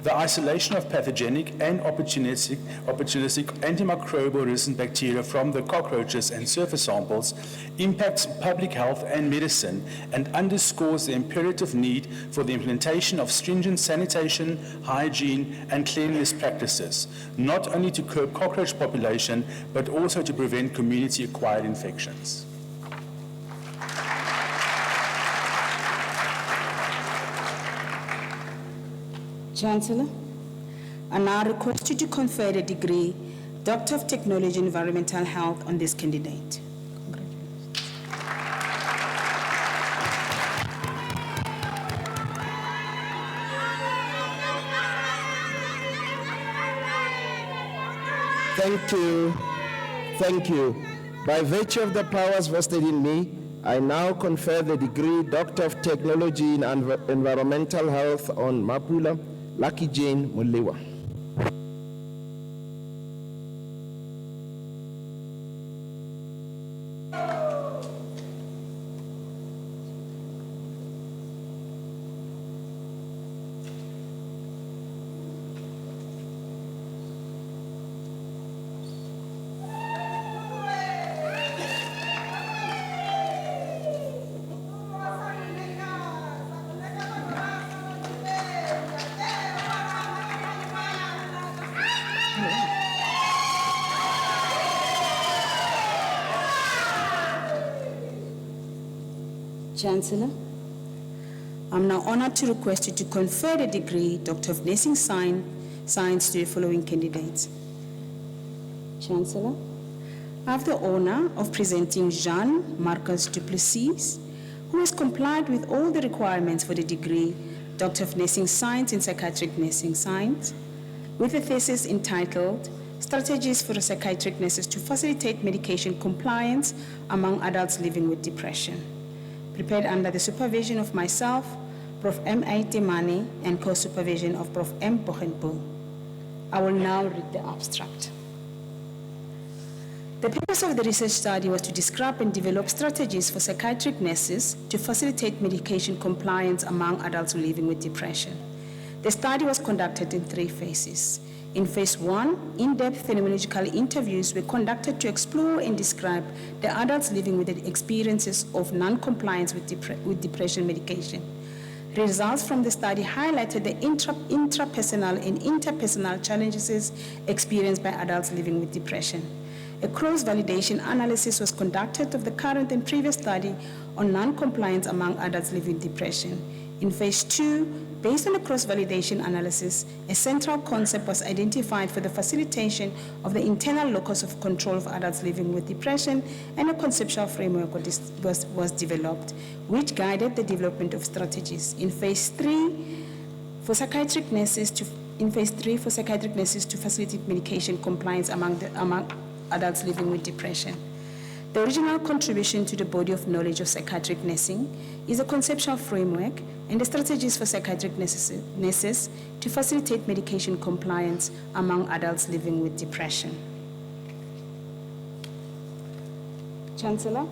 the isolation of pathogenic and opportunistic antimicrobial resistant bacteria from the cockroaches and surface samples impacts public health and medicine and underscores the imperative need for the implementation of stringent sanitation, hygiene, and cleanliness practices, not only to curb cockroach population, but also to prevent community-acquired infections. Chancellor, I now request you to confer the degree Doctor of Technology in Environmental Health on this candidate. Thank you. By virtue of the powers vested in me, I now confer the degree Doctor of Technology in Environmental Health on Mapula Lucky Jane Mulewa. Chancellor, I'm now honored to request you to confer the degree Doctor of Nursing Science to the following candidates. Chancellor, I have the honor of presenting Jean-Marcus Duplessis, who has complied with all the requirements for the degree Doctor of Nursing Science in Psychiatric Nursing Science, with a thesis entitled Strategies for Psychiatric Nurses to Facilitate Medication Compliance Among Adults Living with Depression, prepared under the supervision of myself, Prof. M.A. Temane, and co-supervision of Prof. M. Bogenpo. I will now read the abstract. The purpose of the research study was to describe and develop strategies for psychiatric nurses to facilitate medication compliance among adults living with depression. The study was conducted in 3 phases. In phase 1, in-depth phenomenological interviews were conducted to explore and describe the adults living with the experiences of non-compliance with depression medication. Results from the study highlighted the intrapersonal and interpersonal challenges experienced by adults living with depression. A cross-validation analysis was conducted of the current and previous study on non-compliance among adults living with depression. In phase 2, based on a cross-validation analysis, a central concept was identified for the facilitation of the internal locus of control of adults living with depression, and a conceptual framework was developed, which guided the development of strategies. In phase 3, for psychiatric nurses to facilitate medication compliance among adults living with depression. The original contribution to the body of knowledge of psychiatric nursing is a conceptual framework and the strategies for psychiatric nurses to facilitate medication compliance among adults living with depression. Chancellor,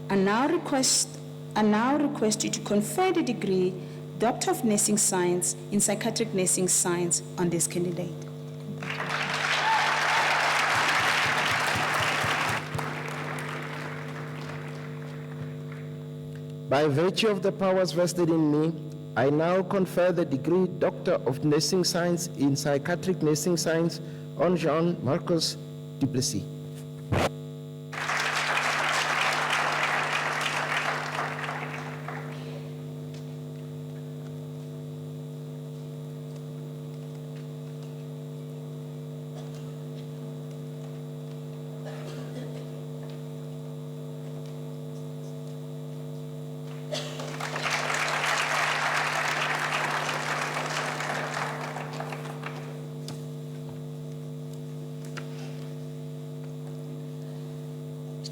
I now request you to confer the degree Doctor of Nursing Science in Psychiatric Nursing Science on this candidate. By virtue of the powers vested in me, I now confer the degree Doctor of Nursing Science in Psychiatric Nursing Science on Jean-Marcus Duplessis.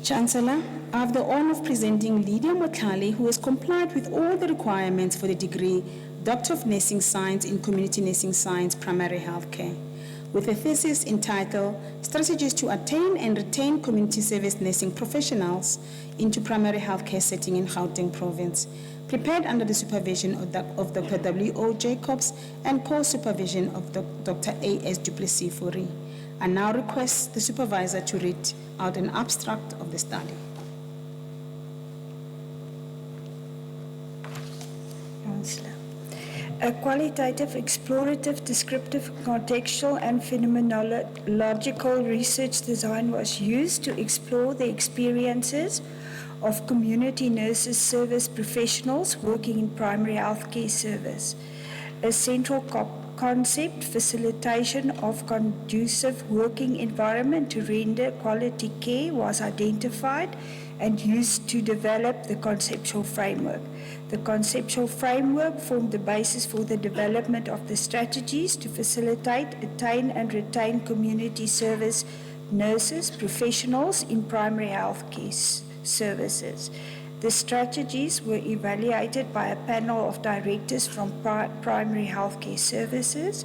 Chancellor, I have the honor of presenting Lydia Motlali, who has complied with all the requirements for the degree Doctor of Nursing Science in Community Nursing Science, Primary Healthcare, with a thesis entitled Strategies to Attain and Retain Community Service Nursing Professionals into Primary Healthcare Setting in Gauteng Province, prepared under the supervision of Dr. W.O. Jacobs and co-supervision of Dr. A.S. Duplessis Fourie. I now request the supervisor to read out an abstract of the study. Councillor. A qualitative, explorative, descriptive, contextual, and phenomenological research design was used to explore the experiences of community nurses service professionals working in primary healthcare service. A central concept, facilitation of conducive working environment to render quality care, was identified and used to develop the conceptual framework. The conceptual framework formed the basis for the development of the strategies to facilitate, attain, and retain community service nurses, professionals in primary health care services. The strategies were evaluated by a panel of directors from primary health care services.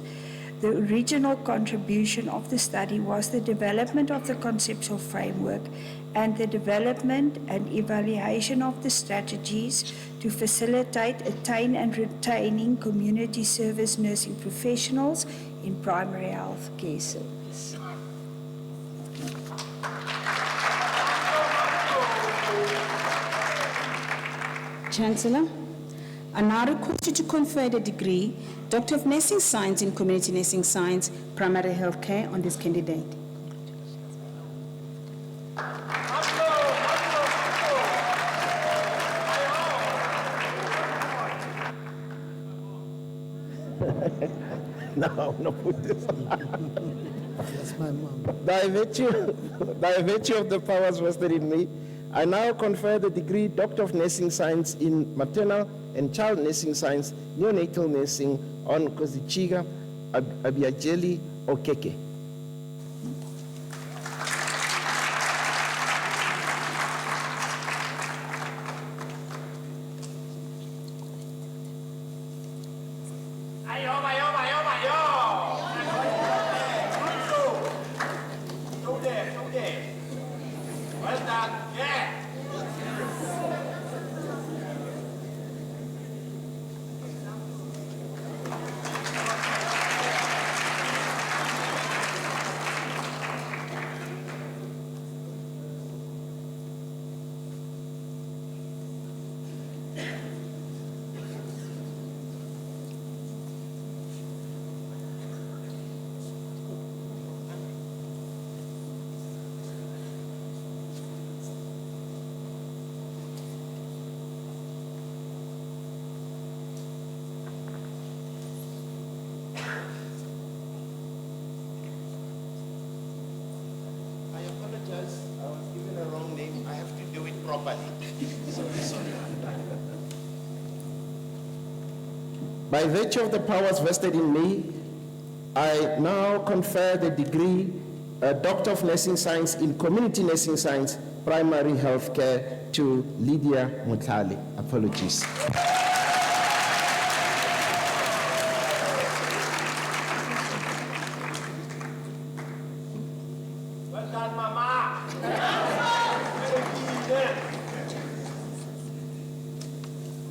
The original contribution of the study was the development of the conceptual framework and the development and evaluation of the strategies to facilitate, attain, and retaining community service nursing professionals in primary health care service. Chancellor, I now request you to confer the degree Doctor of Nursing Science in Community Nursing Science, Primary Health Care on this candidate. No, no put this. That's my mom. By virtue of the powers vested in me, I now confer the degree Doctor of Nursing Science in Maternal and Child Nursing Science, Neonatal Nursing on Kozichiga Abiajeli Okeke. I was given a wrong name. I have to do it properly. Sorry. By virtue of the powers vested in me, I now confer the degree Doctor of Nursing Science in Community Nursing Science, Primary Health Care to Lydia Mutlali. Apologies.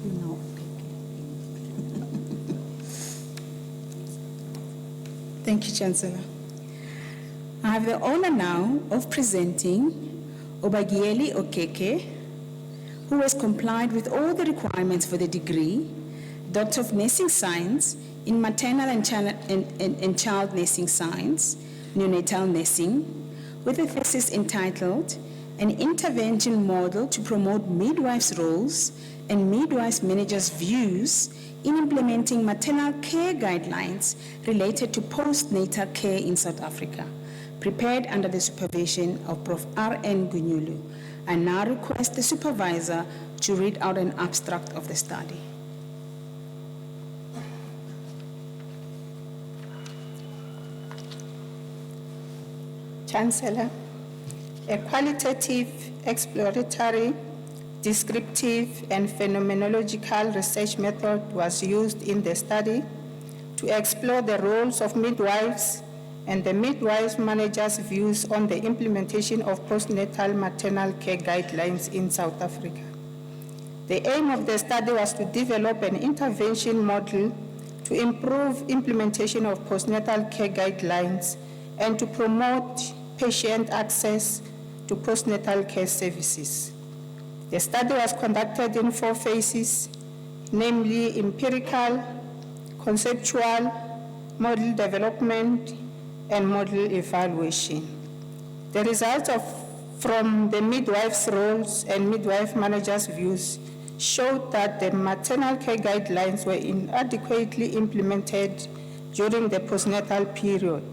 No. Thank you, Chancellor. I have the honor now of presenting Obagieli Okeke, who has complied with all the requirements for the degree Doctor of Nursing Science in Maternal and Child Nursing Science, Neonatal Nursing, with a thesis entitled An Intervention Model to Promote Midwives' Roles and Midwives' Managers' Views in Implementing Maternal Care Guidelines Related to Postnatal Care in South Africa, prepared under the supervision of Prof. R.N. Gunyulu. I now request the supervisor to read out an abstract of the study. Chancellor, a qualitative, exploratory, descriptive, and phenomenological research method was used in the study to explore the roles of midwives and the midwives' managers' views on the implementation of postnatal maternal care guidelines in South Africa. The aim of the study was to develop an intervention model to improve implementation of postnatal care guidelines and to promote patient access to postnatal care services. The study was conducted in 4 phases, namely empirical, conceptual, model development, and model evaluation. The results from the midwife's roles and midwife managers' views showed that the maternal care guidelines were inadequately implemented during the postnatal period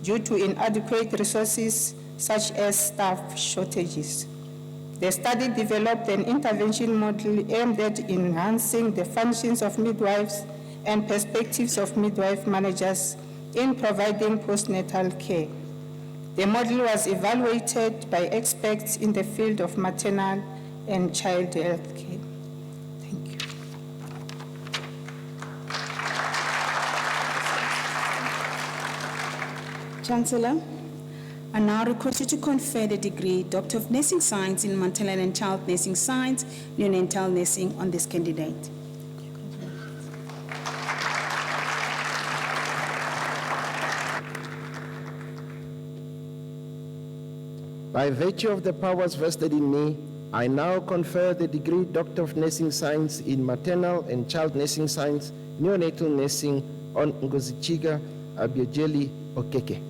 due to inadequate resources such as staff shortages. The study developed an intervention model aimed at enhancing the functions of midwives and perspectives of midwife managers in providing postnatal care. The model was evaluated by experts in the field of maternal and child health care. Thank you. Chancellor, I now request you to confer the degree Doctor of Nursing Science in Maternal and Child Nursing Science, Neonatal Nursing on this candidate. By virtue of the powers vested in me, I now confer the degree Doctor of Nursing Science in Maternal and Child Nursing Science, Neonatal Nursing on Ngozichiga Abiojeli Okeke.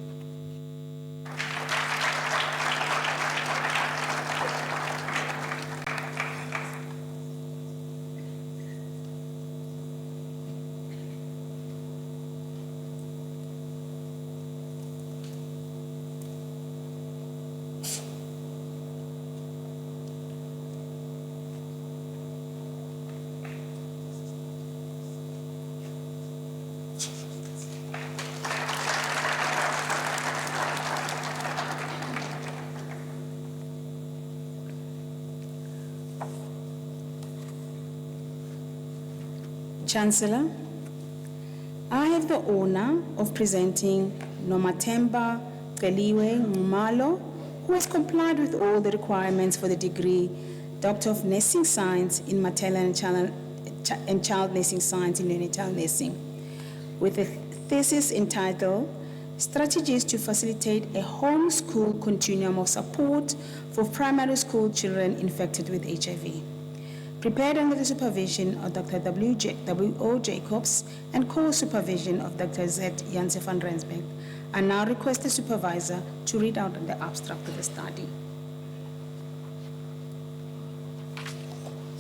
Chancellor, I have the honor of presenting Nomatemba Keliwe Ngumalo, who has complied with all the requirements for the degree Doctor of Nursing Science in Maternal and Child Nursing Science in Neonatal Nursing, with a thesis entitled Strategies to Facilitate a Homeschool Continuum of Support for Primary School Children Infected with HIV. Prepared under the supervision of Dr. W.O. Jacobs and co-supervision of Dr. Z. Janse van Rensbeck. I now request the supervisor to read out the abstract of the study.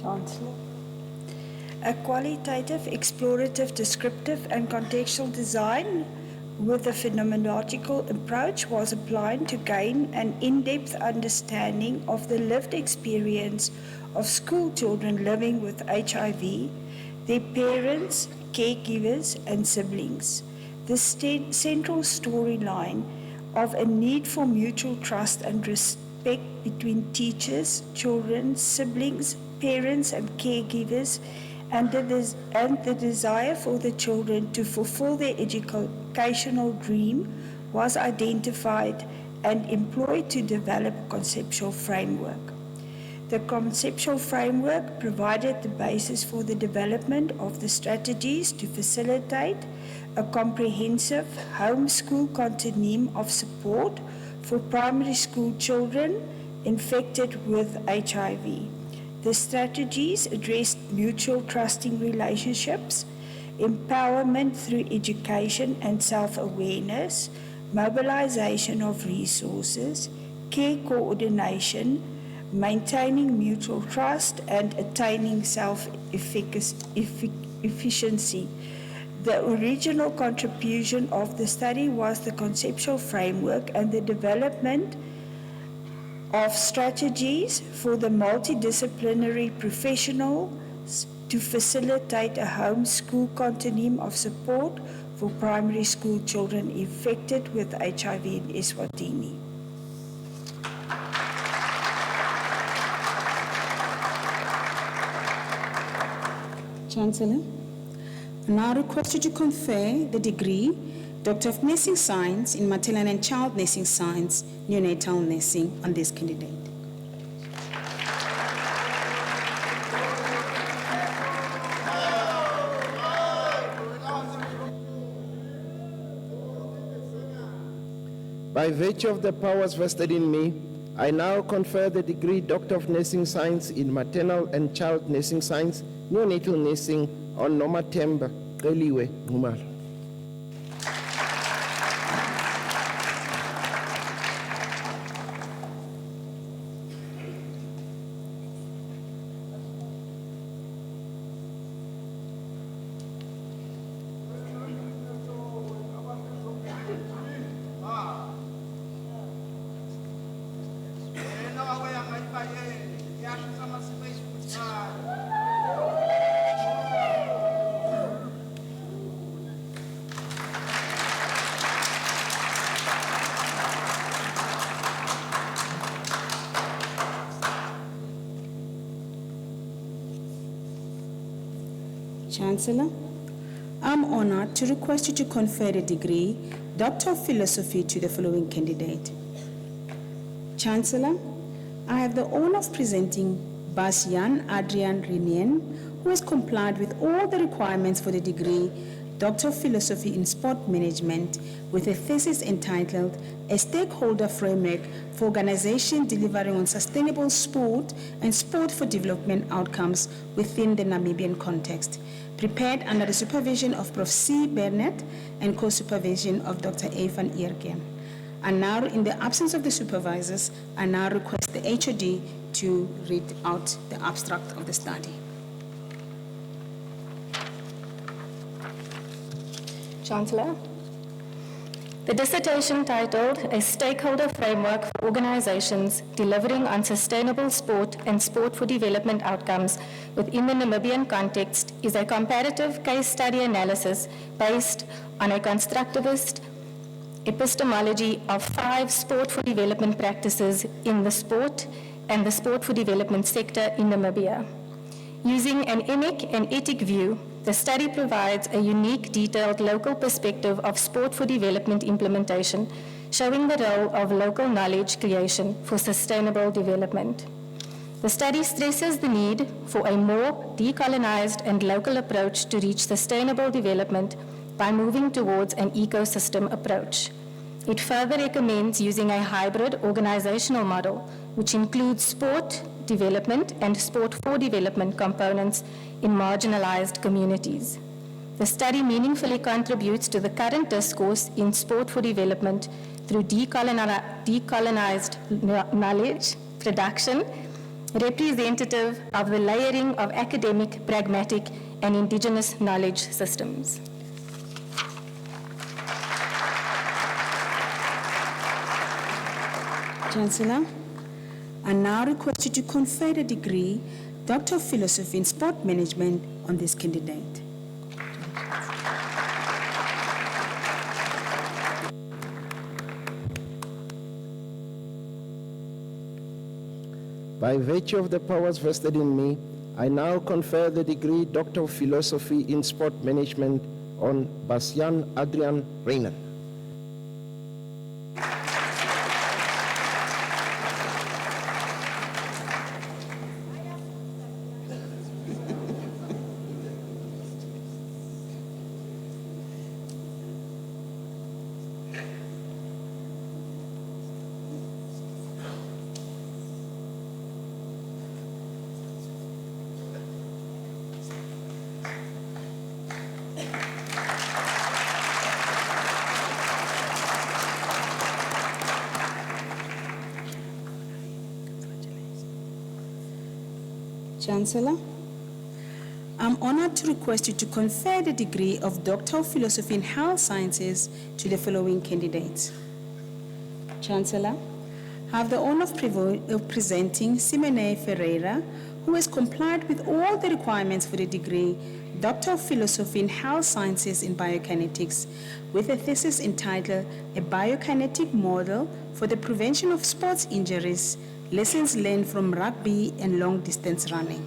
Chancellor. A qualitative, explorative, descriptive, and contextual design with a phenomenological approach was applied to gain an in-depth understanding of the lived experience of school children living with HIV, their parents, caregivers, and siblings. The central storyline of a need for mutual trust and respect between teachers, children, siblings, parents, and caregivers, and the desire for the children to fulfill their educational dream was identified and employed to develop a conceptual framework. The conceptual framework provided the basis for the development of the strategies to facilitate a comprehensive homeschool continuum of support for primary school children infected with HIV. The strategies addressed mutual trusting relationships, empowerment through education and self-awareness, mobilization of resources, care coordination, maintaining mutual trust, and attaining self-efficacy. The original contribution of the study was the conceptual framework and the development of strategies for the multidisciplinary professionals to facilitate a homeschool continuum of support for primary school children infected with HIV in Eswatini. Chancellor, I now request you to confer the degree Doctor of Nursing Science in Maternal and Child Nursing Science, Neonatal Nursing on this candidate. By virtue of the powers vested in me, I now confer the degree Doctor of Nursing Science in Maternal and Child Nursing Science, Neonatal Nursing on Nomathemba Qeliwe Ngumalo. Chancellor, I'm honored to request you to confer the degree Doctor of Philosophy to the following candidate. Chancellor, I have the honor of presenting Bas-Jan Adrian Renien, who has complied with all the requirements for the degree Doctor of Philosophy in Sport Management with a thesis entitled A Stakeholder Framework for Organization Delivering on Sustainable Sport and Sport for Development Outcomes within the Namibian context, prepared under the supervision of Prof. C. Bernett and co-supervision of Dr. A. van Eerken. And now, in the absence of the supervisors, I now request the HOD to read out the abstract of the study. Chancellor, the dissertation titled A Stakeholder Framework for Organizations Delivering on Sustainable Sport and Sport for Development Outcomes within the Namibian Context is a comparative case study analysis based on a constructivist epistemology of 5 sport for development practices in the sport and the sport for development sector in Namibia. Using an emic and ethic view, the study provides a unique, detailed local perspective of sport for development implementation, showing the role of local knowledge creation for sustainable development. The study stresses the need for a more decolonized and local approach to reach sustainable development by moving towards an ecosystem approach. It further recommends using a hybrid organizational model, which includes sport development and sport for development components in marginalized communities. The study meaningfully contributes to the current discourse in sport for development through decolonized knowledge production, representative of the layering of academic, pragmatic, and indigenous knowledge systems. Chancellor, I now request you to confer the degree Doctor of Philosophy in Sport Management on this candidate. By virtue of the powers vested in me, I now confer the degree Doctor of Philosophy in Sport Management on Bas-Jan Adrian Reiner. Chancellor, I'm honored to request you to confer the degree of Doctor of Philosophy in Health Sciences to the following candidates. Chancellor, I have the honor of presenting Simone Ferreira, who has complied with all the requirements for the degree Doctor of Philosophy in Health Sciences in Biokinetics, with a thesis entitled A Biokinetic Model for the Prevention of Sports Injuries, Lessons Learned from Rugby and Long Distance Running,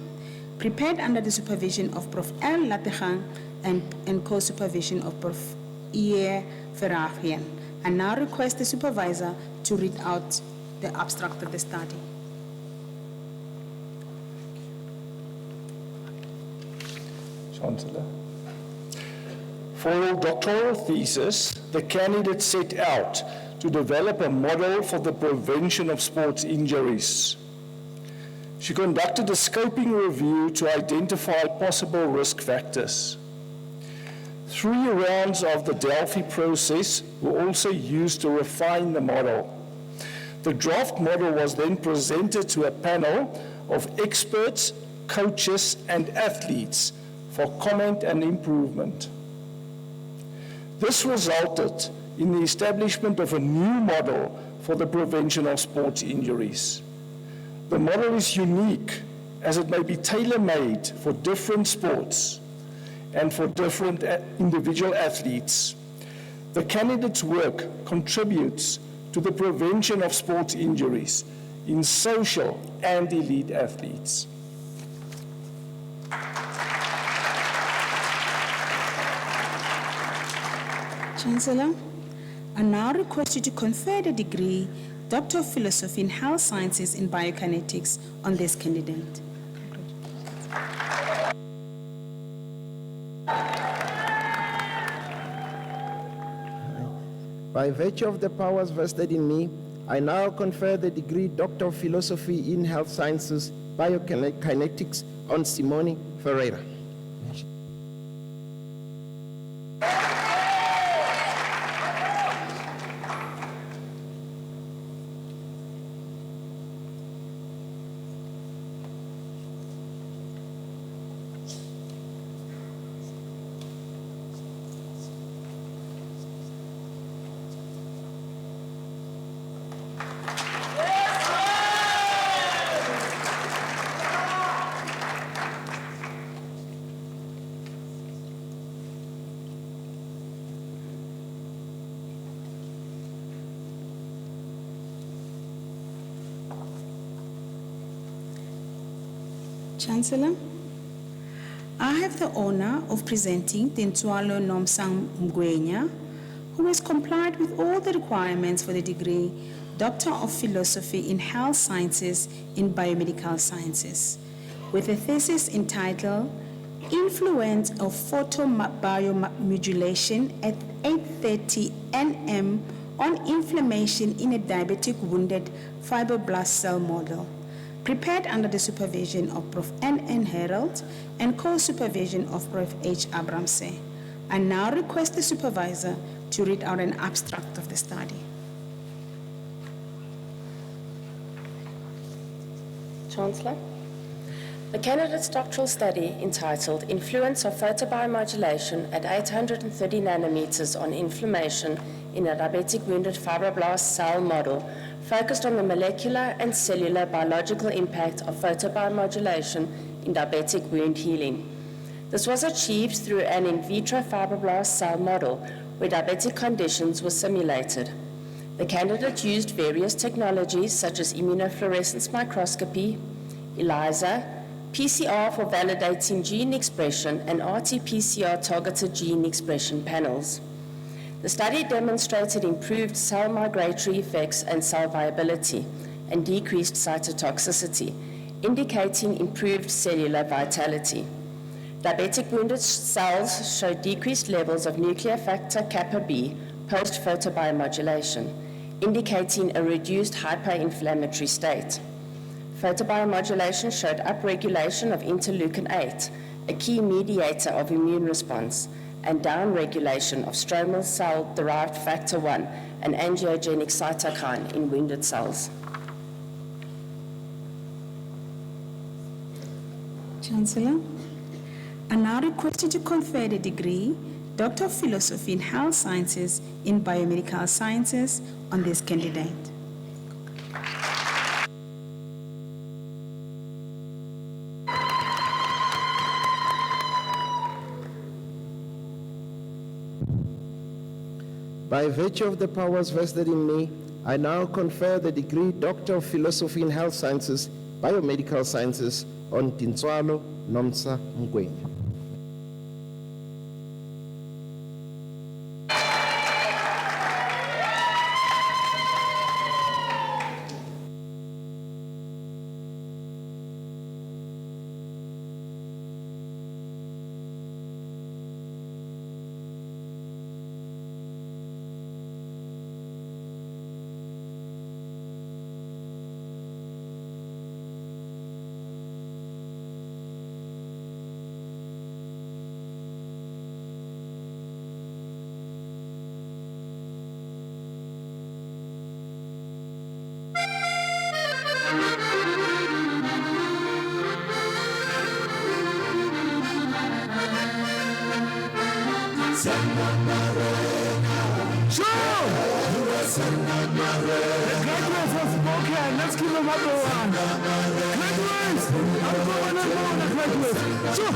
prepared under the supervision of Prof. L. Lategang and co-supervision of Prof. E. Verhagen. I now request the supervisor to read out the abstract of the study. Chancellor. For your doctoral thesis, the candidate set out to develop a model for the prevention of sports injuries. She conducted a scoping review to identify possible risk factors. 3 rounds of the Delphi process were also used to refine the model. The draft model was then presented to a panel of experts, coaches, and athletes for comment and improvement. This resulted in the establishment of a new model for the prevention of sports injuries. The model is unique as it may be tailor-made for different sports and for different individual athletes. The candidate's work contributes to the prevention of sports injuries in social and elite athletes. Chancellor, I now request you to confer the degree Doctor of Philosophy in Health Sciences in Biokinetics on this candidate. By virtue of the powers vested in me, I now confer the degree Doctor of Philosophy in Health Sciences, Biokinetics on Simone Ferreira. Chancellor, I have the honor of presenting Tentsualo Nomsang Mgwenya, who has complied with all the requirements for the degree Doctor of Philosophy in Health Sciences in Biomedical Sciences, with a thesis entitled Influence of Photobiomodulation at 830 nm on inflammation in a diabetic wounded fibroblast cell model, prepared under the supervision of Prof. N. Harold and co-supervision of Prof. H. Abramse. I now request the supervisor to read out an abstract of the study. Chancellor, the candidate's doctoral study entitled Influence of Photobiomodulation at 830 nanometers on inflammation in a diabetic wounded fibroblast cell model focused on the molecular and cellular biological impact of photobiomodulation in diabetic wound healing. This was achieved through an in vitro fibroblast cell model where diabetic conditions were simulated. The candidate used various technologies such as immunofluorescence microscopy, ELISA, PCR for validating gene expression, and RT-PCR targeted gene expression panels. The study demonstrated improved cell migratory effects and cell viability and decreased cytotoxicity, indicating improved cellular vitality. Diabetic wounded cells showed decreased levels of nuclear factor kappa B post-photobiomodulation, indicating a reduced hyperinflammatory state. Photobiomodulation showed upregulation of interleukin-8, a key mediator of immune response, and downregulation of stromal cell-derived factor 1, an angiogenic cytokine in wounded cells. Chancellor, I now request you to confer the degree Doctor of Philosophy in Health Sciences in Biomedical Sciences on this candidate. By virtue of the powers vested in me, I now confer the degree Doctor of Philosophy in Health Sciences, Biomedical Sciences on Tintswalo Nomsa Mgwenya. graduates have spoken. Let's give them up a one. Graduates, graduates. Sure.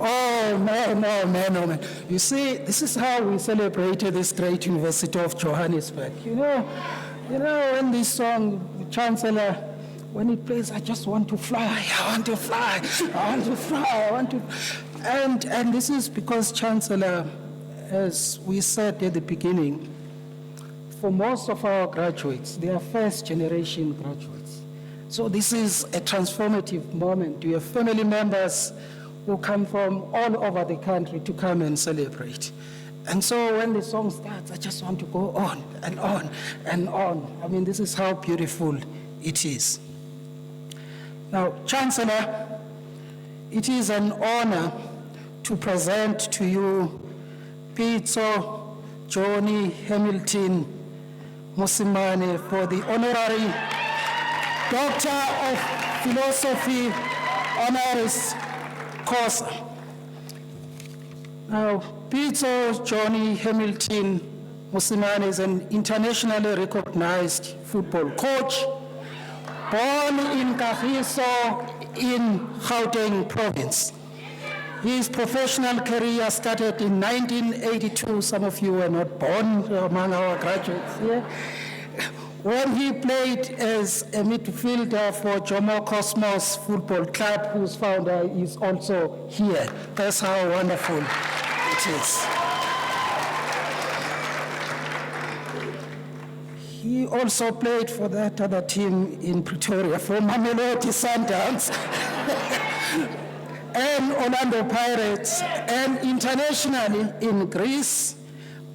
Oh, man. You see, this is how we celebrated this great University of Johannesburg. You know, when this song, the Chancellor, when it plays, I just want to fly, And this is because Chancellor, as we said at the beginning, for most of our graduates, they are first-generation graduates. So this is a transformative moment. We have family members who come from all over the country to come and celebrate. And so when the song starts, I just want to go on and on and on. I mean, this is how beautiful it is. Now, Chancellor, it is an honor to present to you Pitso Johnny Hamilton Musimane for the Honorary Doctor of Philosophy Honoris Causa. Now, Pitso Johnny Hamilton Musimane is an internationally recognized football coach, born in Kagiso in Gauteng province. His professional career started in 1982. Some of you were not born among our graduates here. When he played as a midfielder for Jomo Cosmos Football Club, whose founder is also here. That's how wonderful it is. He also played for that other team in Pretoria, for Mamelodi Sundowns, and Orlando Pirates, and internationally in Greece,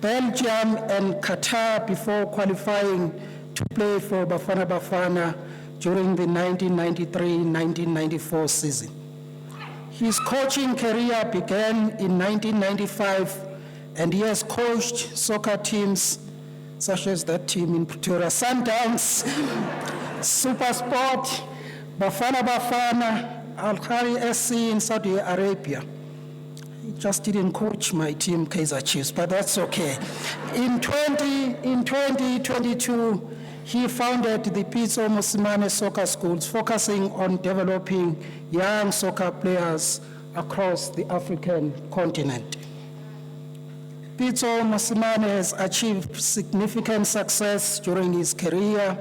Belgium, and Qatar before qualifying to play for Bafana Bafana during the 1993-1994 season. His coaching career began in 1995, and he has coached soccer teams such as that team in Pretoria, Sundowns, SuperSport, Bafana Bafana, Al-Khari SC in Saudi Arabia. He just didn't coach my team, Kaizer Chiefs, but that's okay. In 2022, he founded the Pitso Mosimane Soccer Schools, focusing on developing young soccer players across the African continent. Pitso Mosimane has achieved significant success during his career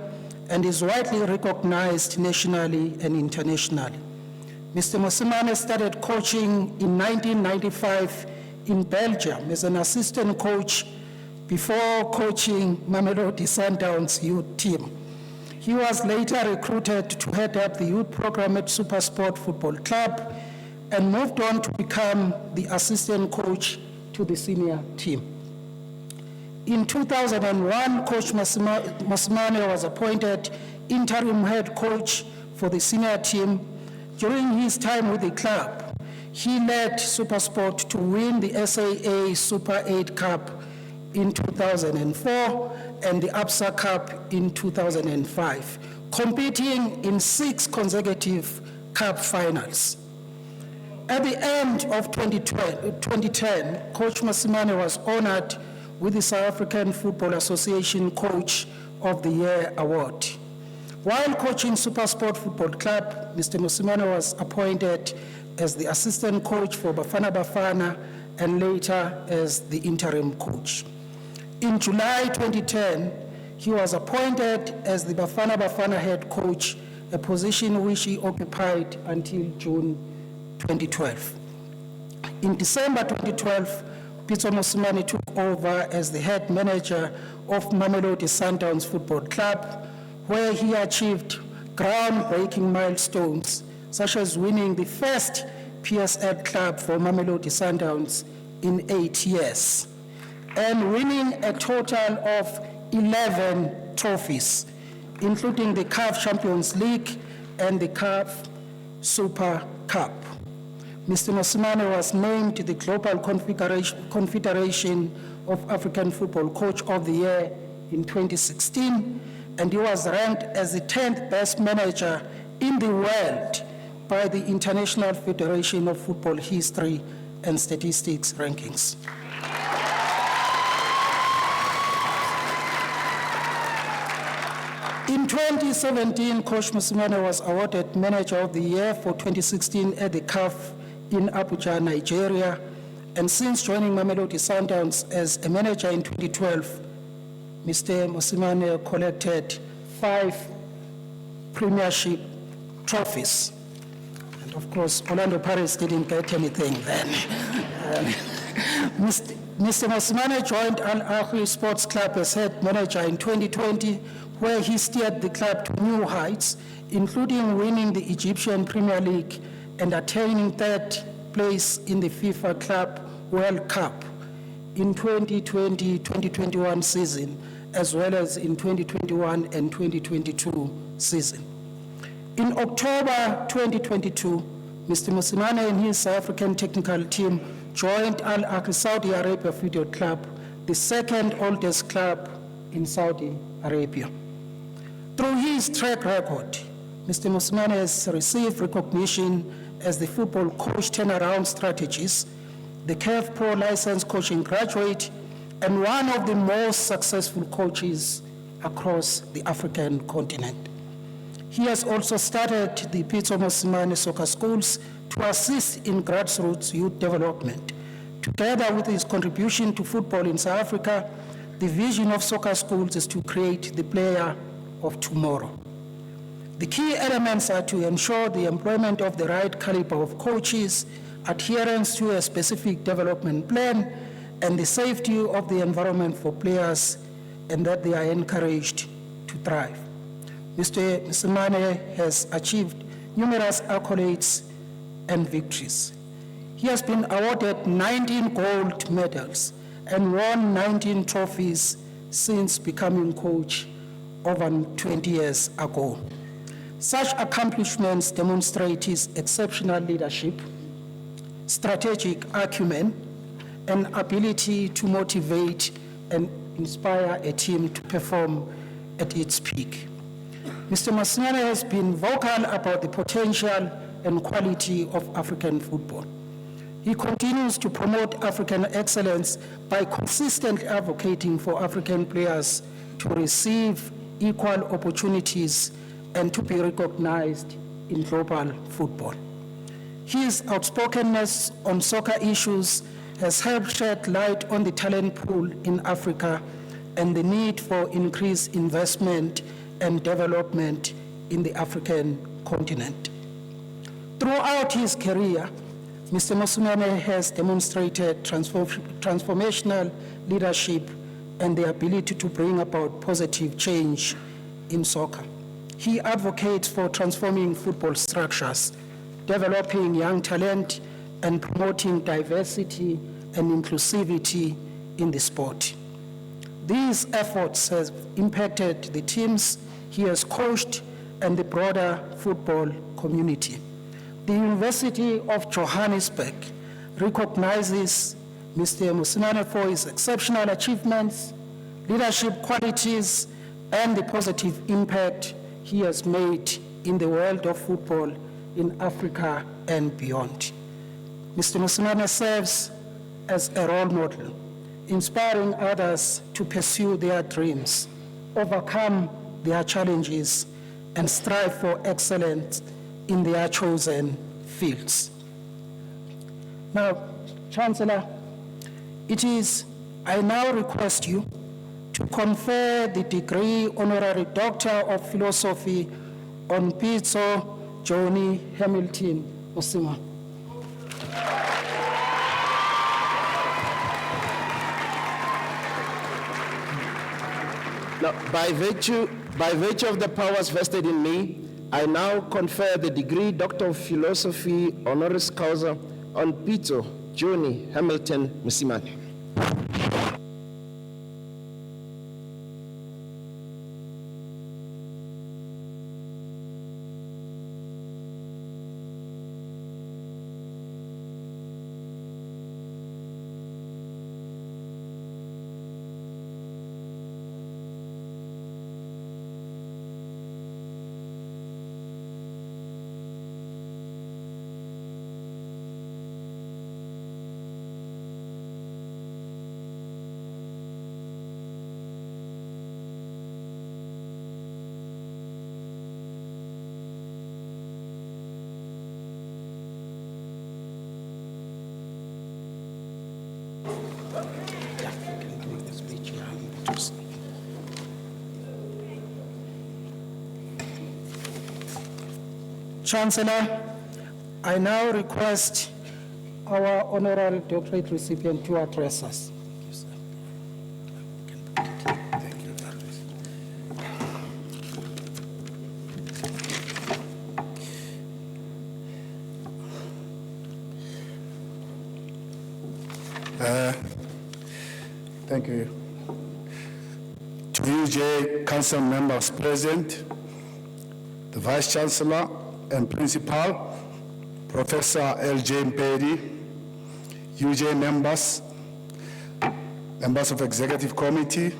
and is widely recognized nationally and internationally. Mr. Mosimane started coaching in 1995 in Belgium as an assistant coach before coaching Mamelodi Sundowns youth team. He was later recruited to head up the youth program at SuperSport Football Club and moved on to become the assistant coach to the senior team. In 2001, Coach Mosimane was appointed interim head coach for the senior team. During his time with the club, he led SuperSport to win the SAA Super 8 Cup in 2004 and the ABSA Cup in 2005, competing in 6 consecutive cup finals. At the end of 2010, Coach Mosimane was honored with the South African Football Association Coach of the Year Award. While coaching SuperSport Football Club, Mr. Mosimane was appointed as the assistant coach for Bafana Bafana and later as the interim coach. In July 2010, he was appointed as the Bafana Bafana head coach, a position which he occupied until June 2012. In December 2012, Pitso Mosimane took over as the head manager of Mamelodi Sundowns Football Club, where he achieved groundbreaking milestones, such as winning the first PSL club for Mamelodi Sundowns in 8 years, and winning a total of 11 trophies, including the CAF Champions League and the CAF Super Cup. Mr. Mosimane was named the Global Confederation of African Football Coach of the Year in 2016, and he was ranked as the 10th best manager in the world by the International Federation of Football History and Statistics rankings. In 2017, Coach Mosimane was awarded Manager of the Year for 2016 at the CAF in Abuja, Nigeria, and since joining Mamelodi Sundowns as a manager in 2012, Mr. Mosimane collected 5 premiership trophies. And of course, Orlando Pirates didn't get anything then. Mr. Mosimane joined Al Ahly Sports Club as head manager in 2020, where he steered the club to new heights, including winning the Egyptian Premier League and attaining 3rd place in the FIFA Club World Cup in 2020-2021 season, as well as in 2021 and 2022 season. In October 2022, Mr. Mosimane and his South African technical team joined Al Ahly Saudi Arabia Football Club, the 2nd oldest club in Saudi Arabia. Through his track record, Mr. Mosimane has received recognition as the football coach turnaround strategist, the CAF Pro licensed coaching graduate, and one of the most successful coaches across the African continent. He has also started the Pitso Mosimane Soccer Schools to assist in grassroots youth development. Together with his contribution to football in South Africa, the vision of soccer schools is to create the player of tomorrow. The key elements are to ensure the employment of the right caliber of coaches, adherence to a specific development plan, and the safety of the environment for players, and that they are encouraged to thrive. Mr. Mosimane has achieved numerous accolades and victories. He has been awarded 19 gold medals and won 19 trophies since becoming coach over 20 years ago. Such accomplishments demonstrate his exceptional leadership, strategic acumen, and ability to motivate and inspire a team to perform at its peak. Mr. Mosimane has been vocal about the potential and quality of African football. He continues to promote African excellence by consistently advocating for African players to receive equal opportunities and to be recognized in global football. His outspokenness on soccer issues has helped shed light on the talent pool in Africa and the need for increased investment and development in the African continent. Throughout his career, Mr. Mosimane has demonstrated transformational leadership and the ability to bring about positive change in soccer. He advocates for transforming football structures, developing young talent, and promoting diversity and inclusivity in the sport. These efforts have impacted the teams he has coached and the broader football community. The University of Johannesburg recognizes Mr. Mosimane for his exceptional achievements, leadership qualities, and the positive impact he has made in the world of football in Africa and beyond. Mr. Mosimane serves as a role model, inspiring others to pursue their dreams, overcome their challenges, and strive for excellence in their chosen fields. Now, Chancellor, I now request you to confer the degree Honorary Doctor of Philosophy on Pitso Johnny Hamilton Osima. Now, by virtue of the powers vested in me, I now confer the degree Doctor of Philosophy honoris causa on Pitso Johnny Hamilton Mosimane. Chancellor, I now request our honorary doctorate recipient to address us. Thank you. To UJ Council members present, the Vice Chancellor and Principal, Professor L.J. Mpedi, UJ members, members of Executive Committee,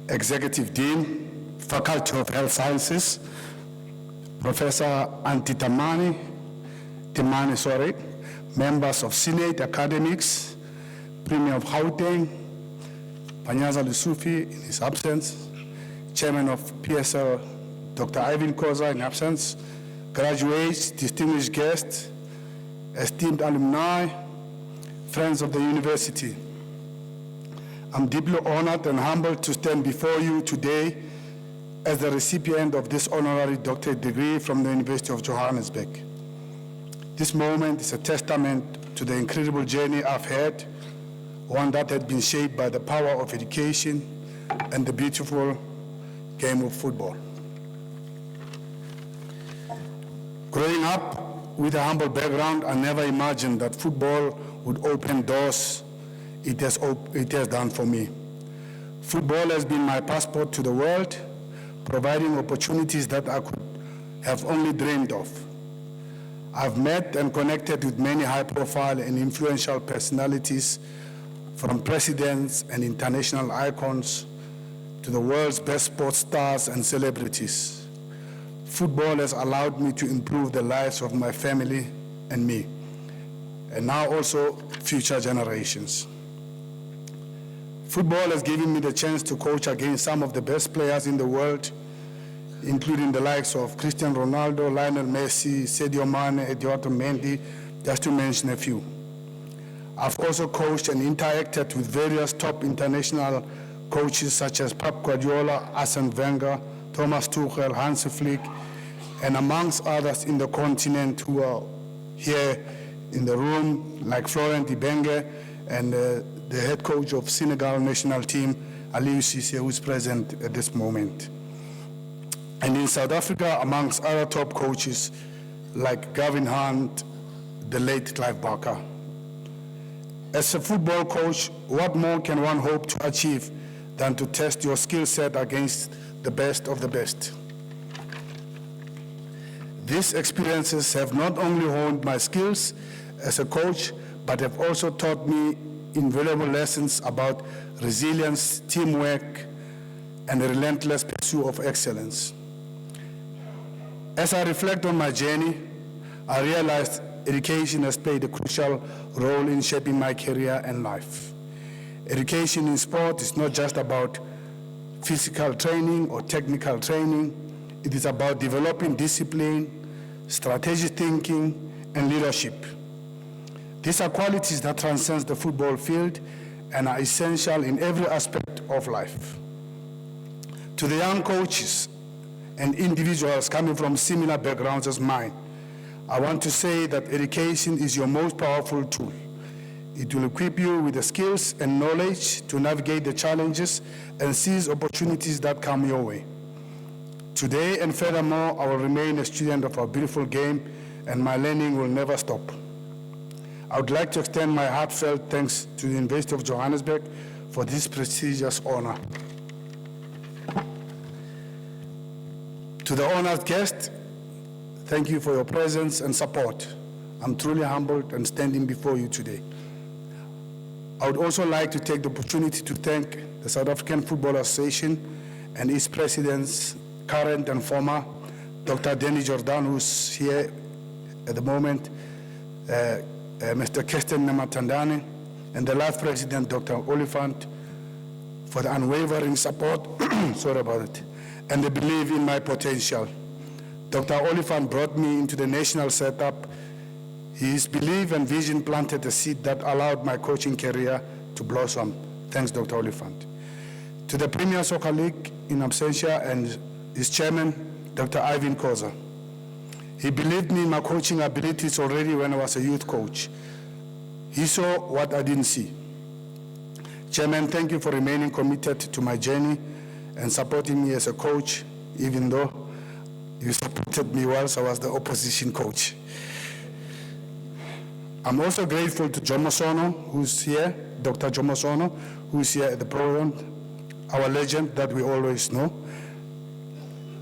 Executive Dean, Faculty of Health Sciences, Professor Timani, members of Senate academics, Premier of Gauteng, Panyaza Lusufi in his absence, Chairman of PSL, Dr. Ivan Koza in absence, graduates, distinguished guests, esteemed alumni, friends of the university. I'm deeply honored and humbled to stand before you today as the recipient of this honorary doctorate degree from the University of Johannesburg. This moment is a testament to the incredible journey I've had, one that had been shaped by the power of education and the beautiful game of football. Growing up with a humble background, I never imagined that football would open doors it has done for me. Football has been my passport to the world, providing opportunities that I could have only dreamed of. I've met and connected with many high-profile and influential personalities, from presidents and international icons to the world's best sports stars and celebrities. Football has allowed me to improve the lives of my family and me, and now also future generations. Football has given me the chance to coach against some of the best players in the world, including the likes of Cristiano Ronaldo, Lionel Messi, Sadio Mane, Eduardo Mendy, just to mention a few. I've also coached and interacted with various top international coaches such as Pep Guardiola, Arsene Wenger, Thomas Tuchel, Hansi Flick, and amongst others in the continent who are here in the room, like Florent Ibenge and the head coach of Senegal national team, Aliou Cissé, who is present at this moment. And in South Africa, amongst other top coaches like Gavin Hunt, the late Clive Barker. As a football coach, what more can one hope to achieve than to test your skill set against the best of the best? These experiences have not only honed my skills as a coach, but have also taught me invaluable lessons about resilience, teamwork, and the relentless pursuit of excellence. As I reflect on my journey, I realized education has played a crucial role in shaping my career and life. Education in sport is not just about physical training or technical training. It is about developing discipline, strategic thinking, and leadership. These are qualities that transcend the football field and are essential in every aspect of life. To the young coaches and individuals coming from similar backgrounds as mine, I want to say that education is your most powerful tool. It will equip you with the skills and knowledge to navigate the challenges and seize opportunities that come your way. Today and furthermore, I will remain a student of our beautiful game, and my learning will never stop. I would like to extend my heartfelt thanks to the University of Johannesburg for this prestigious honor. To the honored guest, thank you for your presence and support. I'm truly humbled and standing before you today. I would also like to take the opportunity to thank the South African Football Association and its presidents, current and former, Dr. Danny Jordan, who's here at the moment, Mr. Kirsten Namatandane, and the last president, Dr. Oliphant, for the unwavering support, sorry about it, and the belief in my potential. Dr. Oliphant brought me into the national setup. His belief and vision planted a seed that allowed my coaching career to blossom. Thanks, Dr. Oliphant. To the Premier Soccer League in absentia and his chairman, Dr. Ivan Koza. He believed me in my coaching abilities already when I was a youth coach. He saw what I didn't see. Chairman, thank you for remaining committed to my journey and supporting me as a coach, even though you supported me whilst I was the opposition coach. I'm also grateful to Jomo Sono, who's here, Dr. Jomo Sono, who's here at the program, our legend that we always know,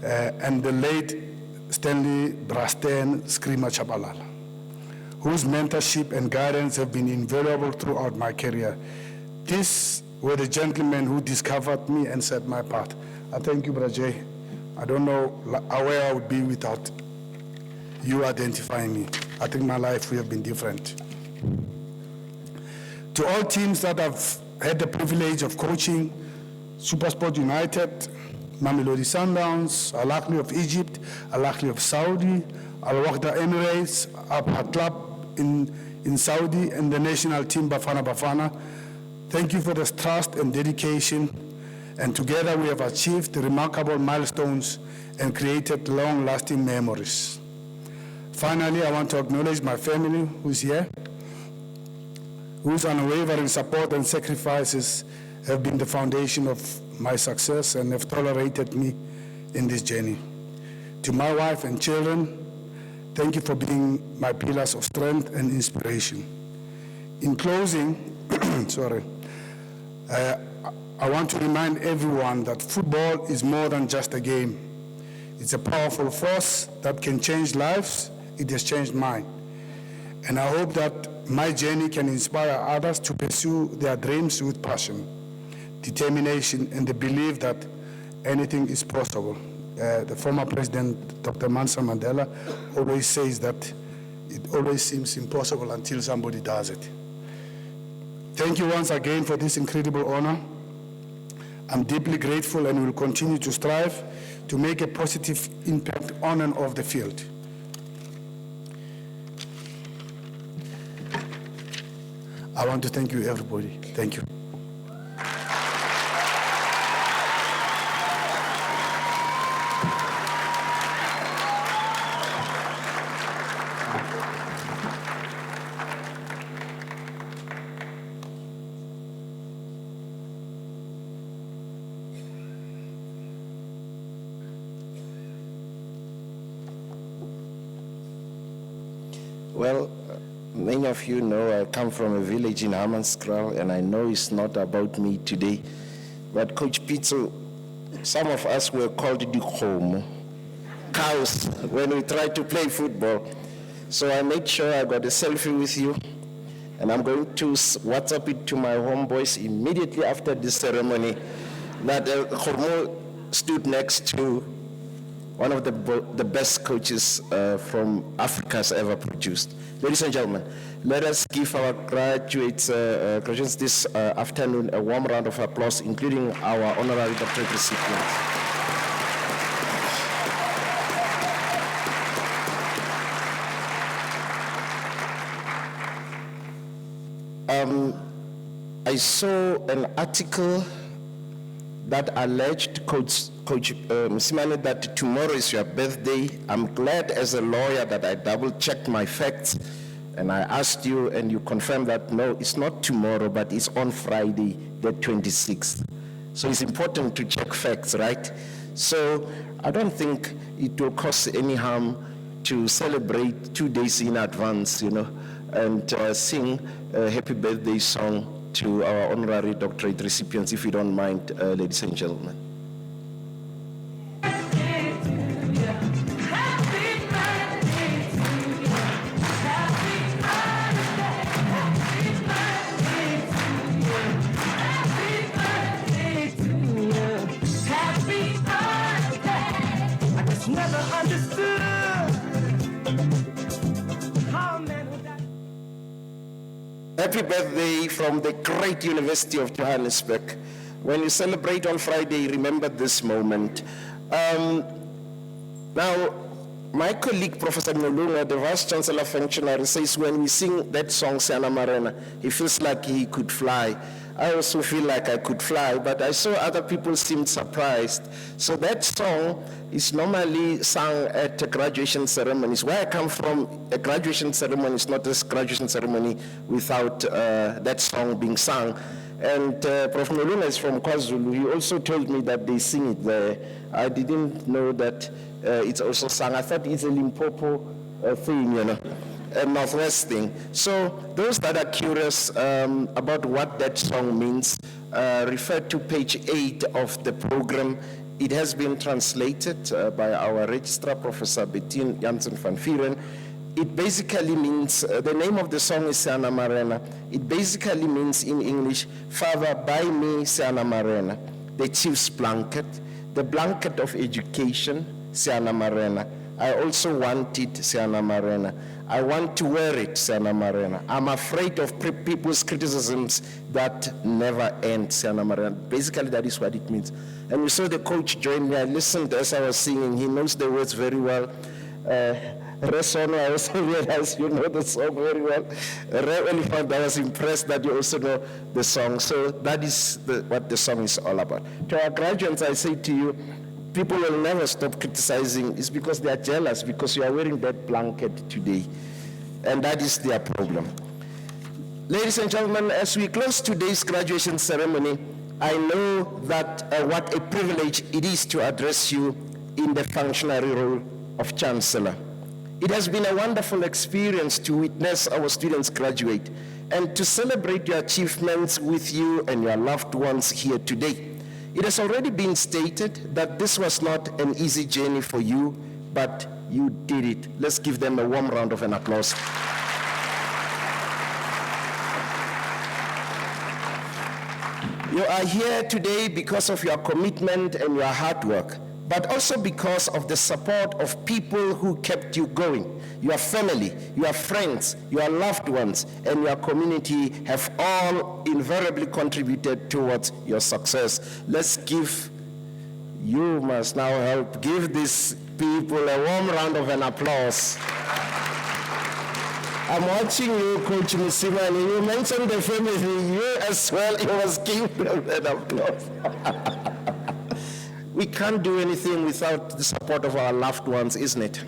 and the late Stanley Brasten Skrima Chabalala, whose mentorship and guidance have been invaluable throughout my career. These were the gentlemen who discovered me and set my path. I thank you, Brajay. I don't know where I would be without you identifying me. I think my life would have been different. To all teams that have had the privilege of coaching, SuperSport United, Mamelodi Sundowns, Al Ahly of Egypt, Al Ahly of Saudi, Al Wahda Emirates, Abha Club in Saudi, and the national team Bafana Bafana. Thank you for this trust and dedication, and together we have achieved remarkable milestones and created long-lasting memories. Finally, I want to acknowledge my family who's here, whose unwavering support and sacrifices have been the foundation of my success and have tolerated me in this journey. To my wife and children, thank you for being my pillars of strength and inspiration. In closing, I want to remind everyone that football is more than just a game. It's a powerful force that can change lives. It has changed mine. And I hope that my journey can inspire others to pursue their dreams with passion, determination, and the belief that anything is possible. The former president, Dr. Mansa Mandela, always says that it always seems impossible until somebody does it. Thank you once again for this incredible honor. I'm deeply grateful and will continue to strive to make a positive impact on and off the field. I want to thank you, everybody. Thank you. Well, many of you know I come from a village in Hammanskraal, and I know it's not about me today. But Coach Pitso, some of us were called dikhomo, cows, when we tried to play football. So I made sure I got a selfie with you, and I'm going to WhatsApp it to my homeboys immediately after this ceremony, that Khomo stood next to one of the best coaches from Africa's ever produced. Ladies and gentlemen, let us give our graduates, graduates this afternoon a warm round of applause, including our honorary doctorate recipients. I saw an article that alleged Coach Msimane that tomorrow is your birthday. I'm glad as a lawyer that I double-checked my facts, and I asked you, and you confirmed that no, it's not tomorrow, but it's on Friday, the 26th. So it's important to check facts, right? So I don't think it will cause any harm to celebrate 2 days in advance, you know, and sing a happy birthday song to our honorary doctorate recipients, if you don't mind, ladies and gentlemen. Happy birthday from the great University of Johannesburg. When you celebrate on Friday, remember this moment. Now, my colleague, Professor Nolunga, the Vice-Chancellor functionary, says when we sing that song, Siana Marena, he feels like he could fly. I also feel like I could fly, but I saw other people seemed surprised. So that song is normally sung at graduation ceremonies. Where I come from, a graduation ceremony is not a graduation ceremony without that song being sung. And Prof. Nolunga is from KwaZulu. He also told me that they sing it there. I didn't know that it's also sung. I thought it's a Limpopo thing, you know, a Northwest thing. So those that are curious about what that song means, refer to page 8 of the program. It has been translated by our registrar, Professor Bettine Jansen van Vieren. It basically means, the name of the song is Siana Marena. It basically means in English, Father, buy me Siana Marena, the chief's blanket, the blanket of education, Siana Marena. I also want it, Siana Marena. I want to wear it, Siana Marena. I'm afraid of people's criticisms that never end, Siana Marena. Basically, that is what it means. And we saw the coach join me. I listened as I was singing. He knows the words very well. Resono, I also realized you know the song very well. Elephant, I was impressed that you also know the song. So that is what the song is all about. To our graduates, I say to you, people will never stop criticizing. It's because they are jealous because you are wearing that blanket today. And that is their problem. Ladies and gentlemen, as we close today's graduation ceremony, I know that what a privilege it is to address you in the functionary role of Chancellor. It has been a wonderful experience to witness our students graduate and to celebrate your achievements with you and your loved ones here today. It has already been stated that this was not an easy journey for you, but you did it. Let's give them a warm round of an applause. You are here today because of your commitment and your hard work. but also because of the support of people who kept you going. Your family, your friends, your loved ones, and your community have all invariably contributed towards your success. Let's give, you must now help give these people a warm round of an applause. I'm watching you, Coach Musimani. You mentioned the family, you as well, you must give them an applause. We can't do anything without the support of our loved ones, isn't it?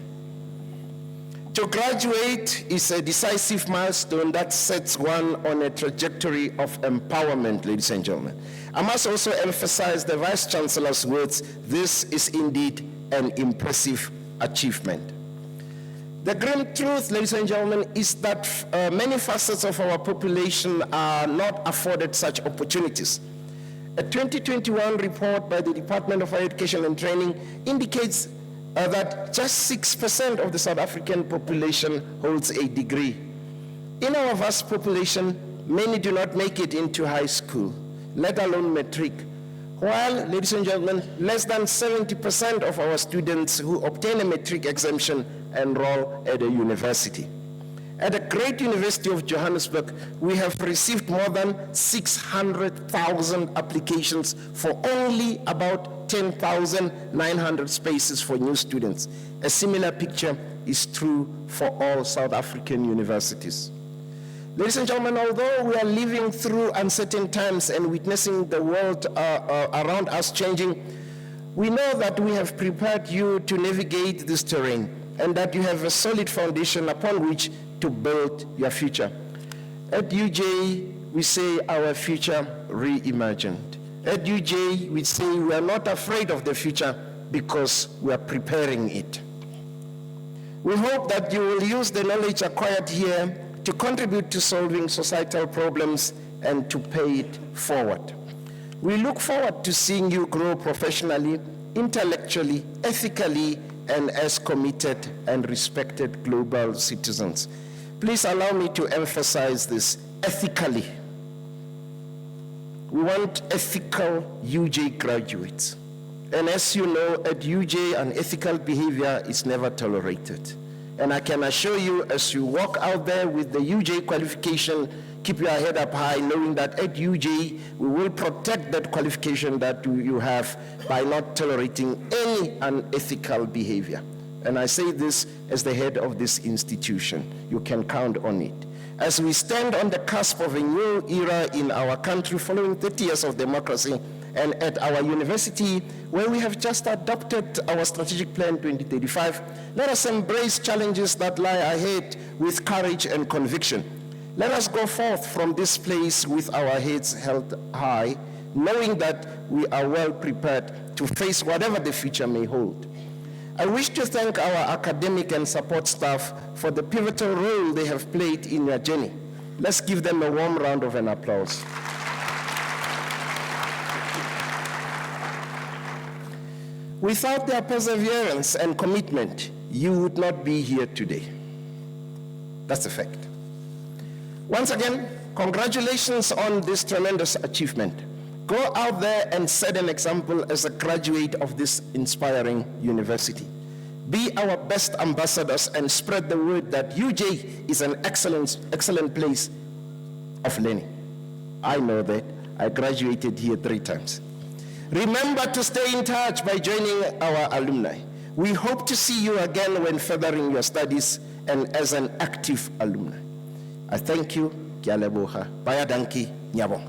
To graduate is a decisive milestone that sets one on a trajectory of empowerment, ladies and gentlemen. I must also emphasize the Vice Chancellor's words. This is indeed an impressive achievement. The grim truth, ladies and gentlemen, is that many facets of our population are not afforded such opportunities. A 2021 report by the Department of Higher Education and Training indicates that just 6% of the South African population holds a degree. In our vast population, many do not make it into high school, let alone matric. While, ladies and gentlemen, less than 70% of our students who obtain a matric exemption enroll at a university. At the great University of Johannesburg, we have received more than 600,000 applications for only about 10,900 spaces for new students. A similar picture is true for all South African universities. Ladies and gentlemen, although we are living through uncertain times and witnessing the world around us changing, we know that we have prepared you to navigate this terrain and that you have a solid foundation upon which to build your future. At UJ, we say our future reimagined. At UJ, we say we are not afraid of the future because we are preparing it. We hope that you will use the knowledge acquired here to contribute to solving societal problems and to pay it forward. We look forward to seeing you grow professionally, intellectually, ethically, and as committed and respected global citizens. Please allow me to emphasize this, ethically. We want ethical UJ graduates. And as you know, at UJ, unethical behavior is never tolerated. And I can assure you, as you walk out there with the UJ qualification, keep your head up high, knowing that at UJ, we will protect that qualification that you have by not tolerating any unethical behavior. And I say this as the head of this institution. You can count on it. As we stand on the cusp of a new era in our country following 30 years of democracy, and at our university, where we have just adopted our strategic plan 2035, let us embrace challenges that lie ahead with courage and conviction. Let us go forth from this place with our heads held high, knowing that we are well prepared to face whatever the future may hold. I wish to thank our academic and support staff for the pivotal role they have played in your journey. Let's give them a warm round of an applause. Without their perseverance and commitment, you would not be here today. That's a fact. Once again, congratulations on this tremendous achievement. Go out there and set an example as a graduate of this inspiring university. Be our best ambassadors and spread the word that UJ is an excellent place of learning. I know that. I graduated here 3 times. Remember to stay in touch by joining our alumni. We hope to see you again when furthering your studies and as an active alumni. I thank you. Ke a leboga. Baya danki. Nyabong.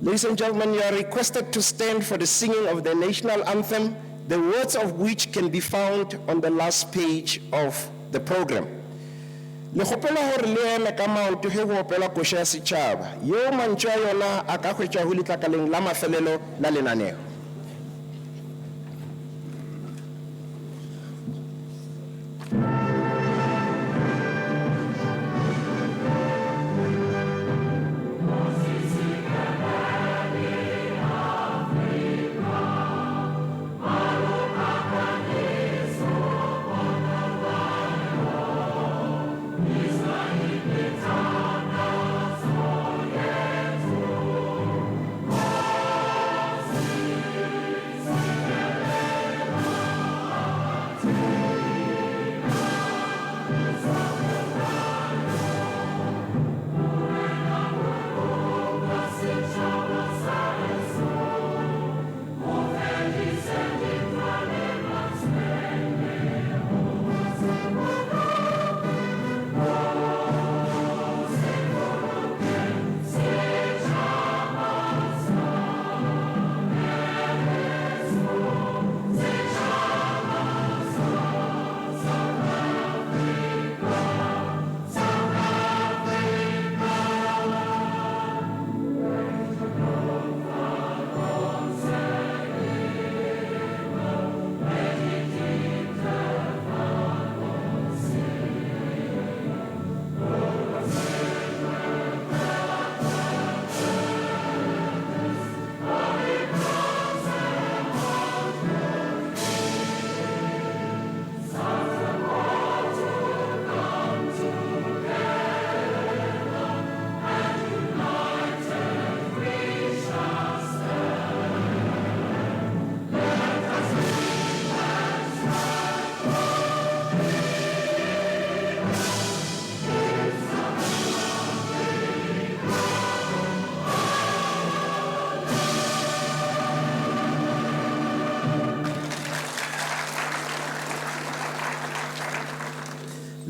Ladies and gentlemen, you are requested to stand for the singing of the national anthem, the words of which can be found on the last page of the program. Le gopela hore le eme ka maoto ge go opela koša ya setšhaba yo mantšwa yona a ka hwetša go letlakaleng la mafelelo la lenaneo.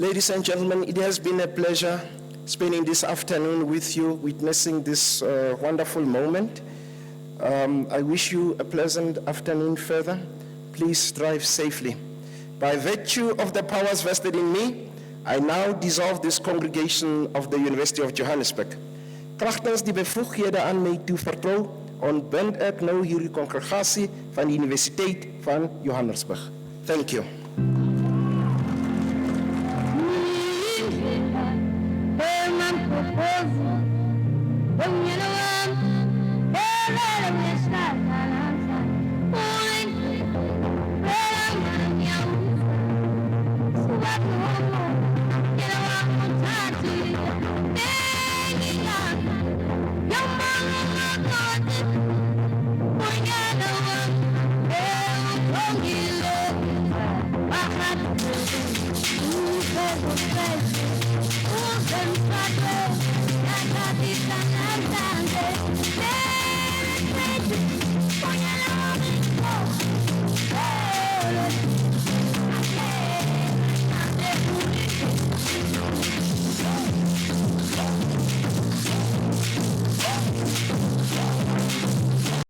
Ladies and gentlemen, it has been a pleasure spending this afternoon with you, witnessing this wonderful moment. I wish you a pleasant afternoon further. Please drive safely. By virtue of the powers vested in me, I now dissolve this congregation of the University of Johannesburg. Kragtens die bevoegdhede aan my toevertrou, ontbind ek nou hierdie kongregasie van die Universiteit van Johannesburg. Thank you.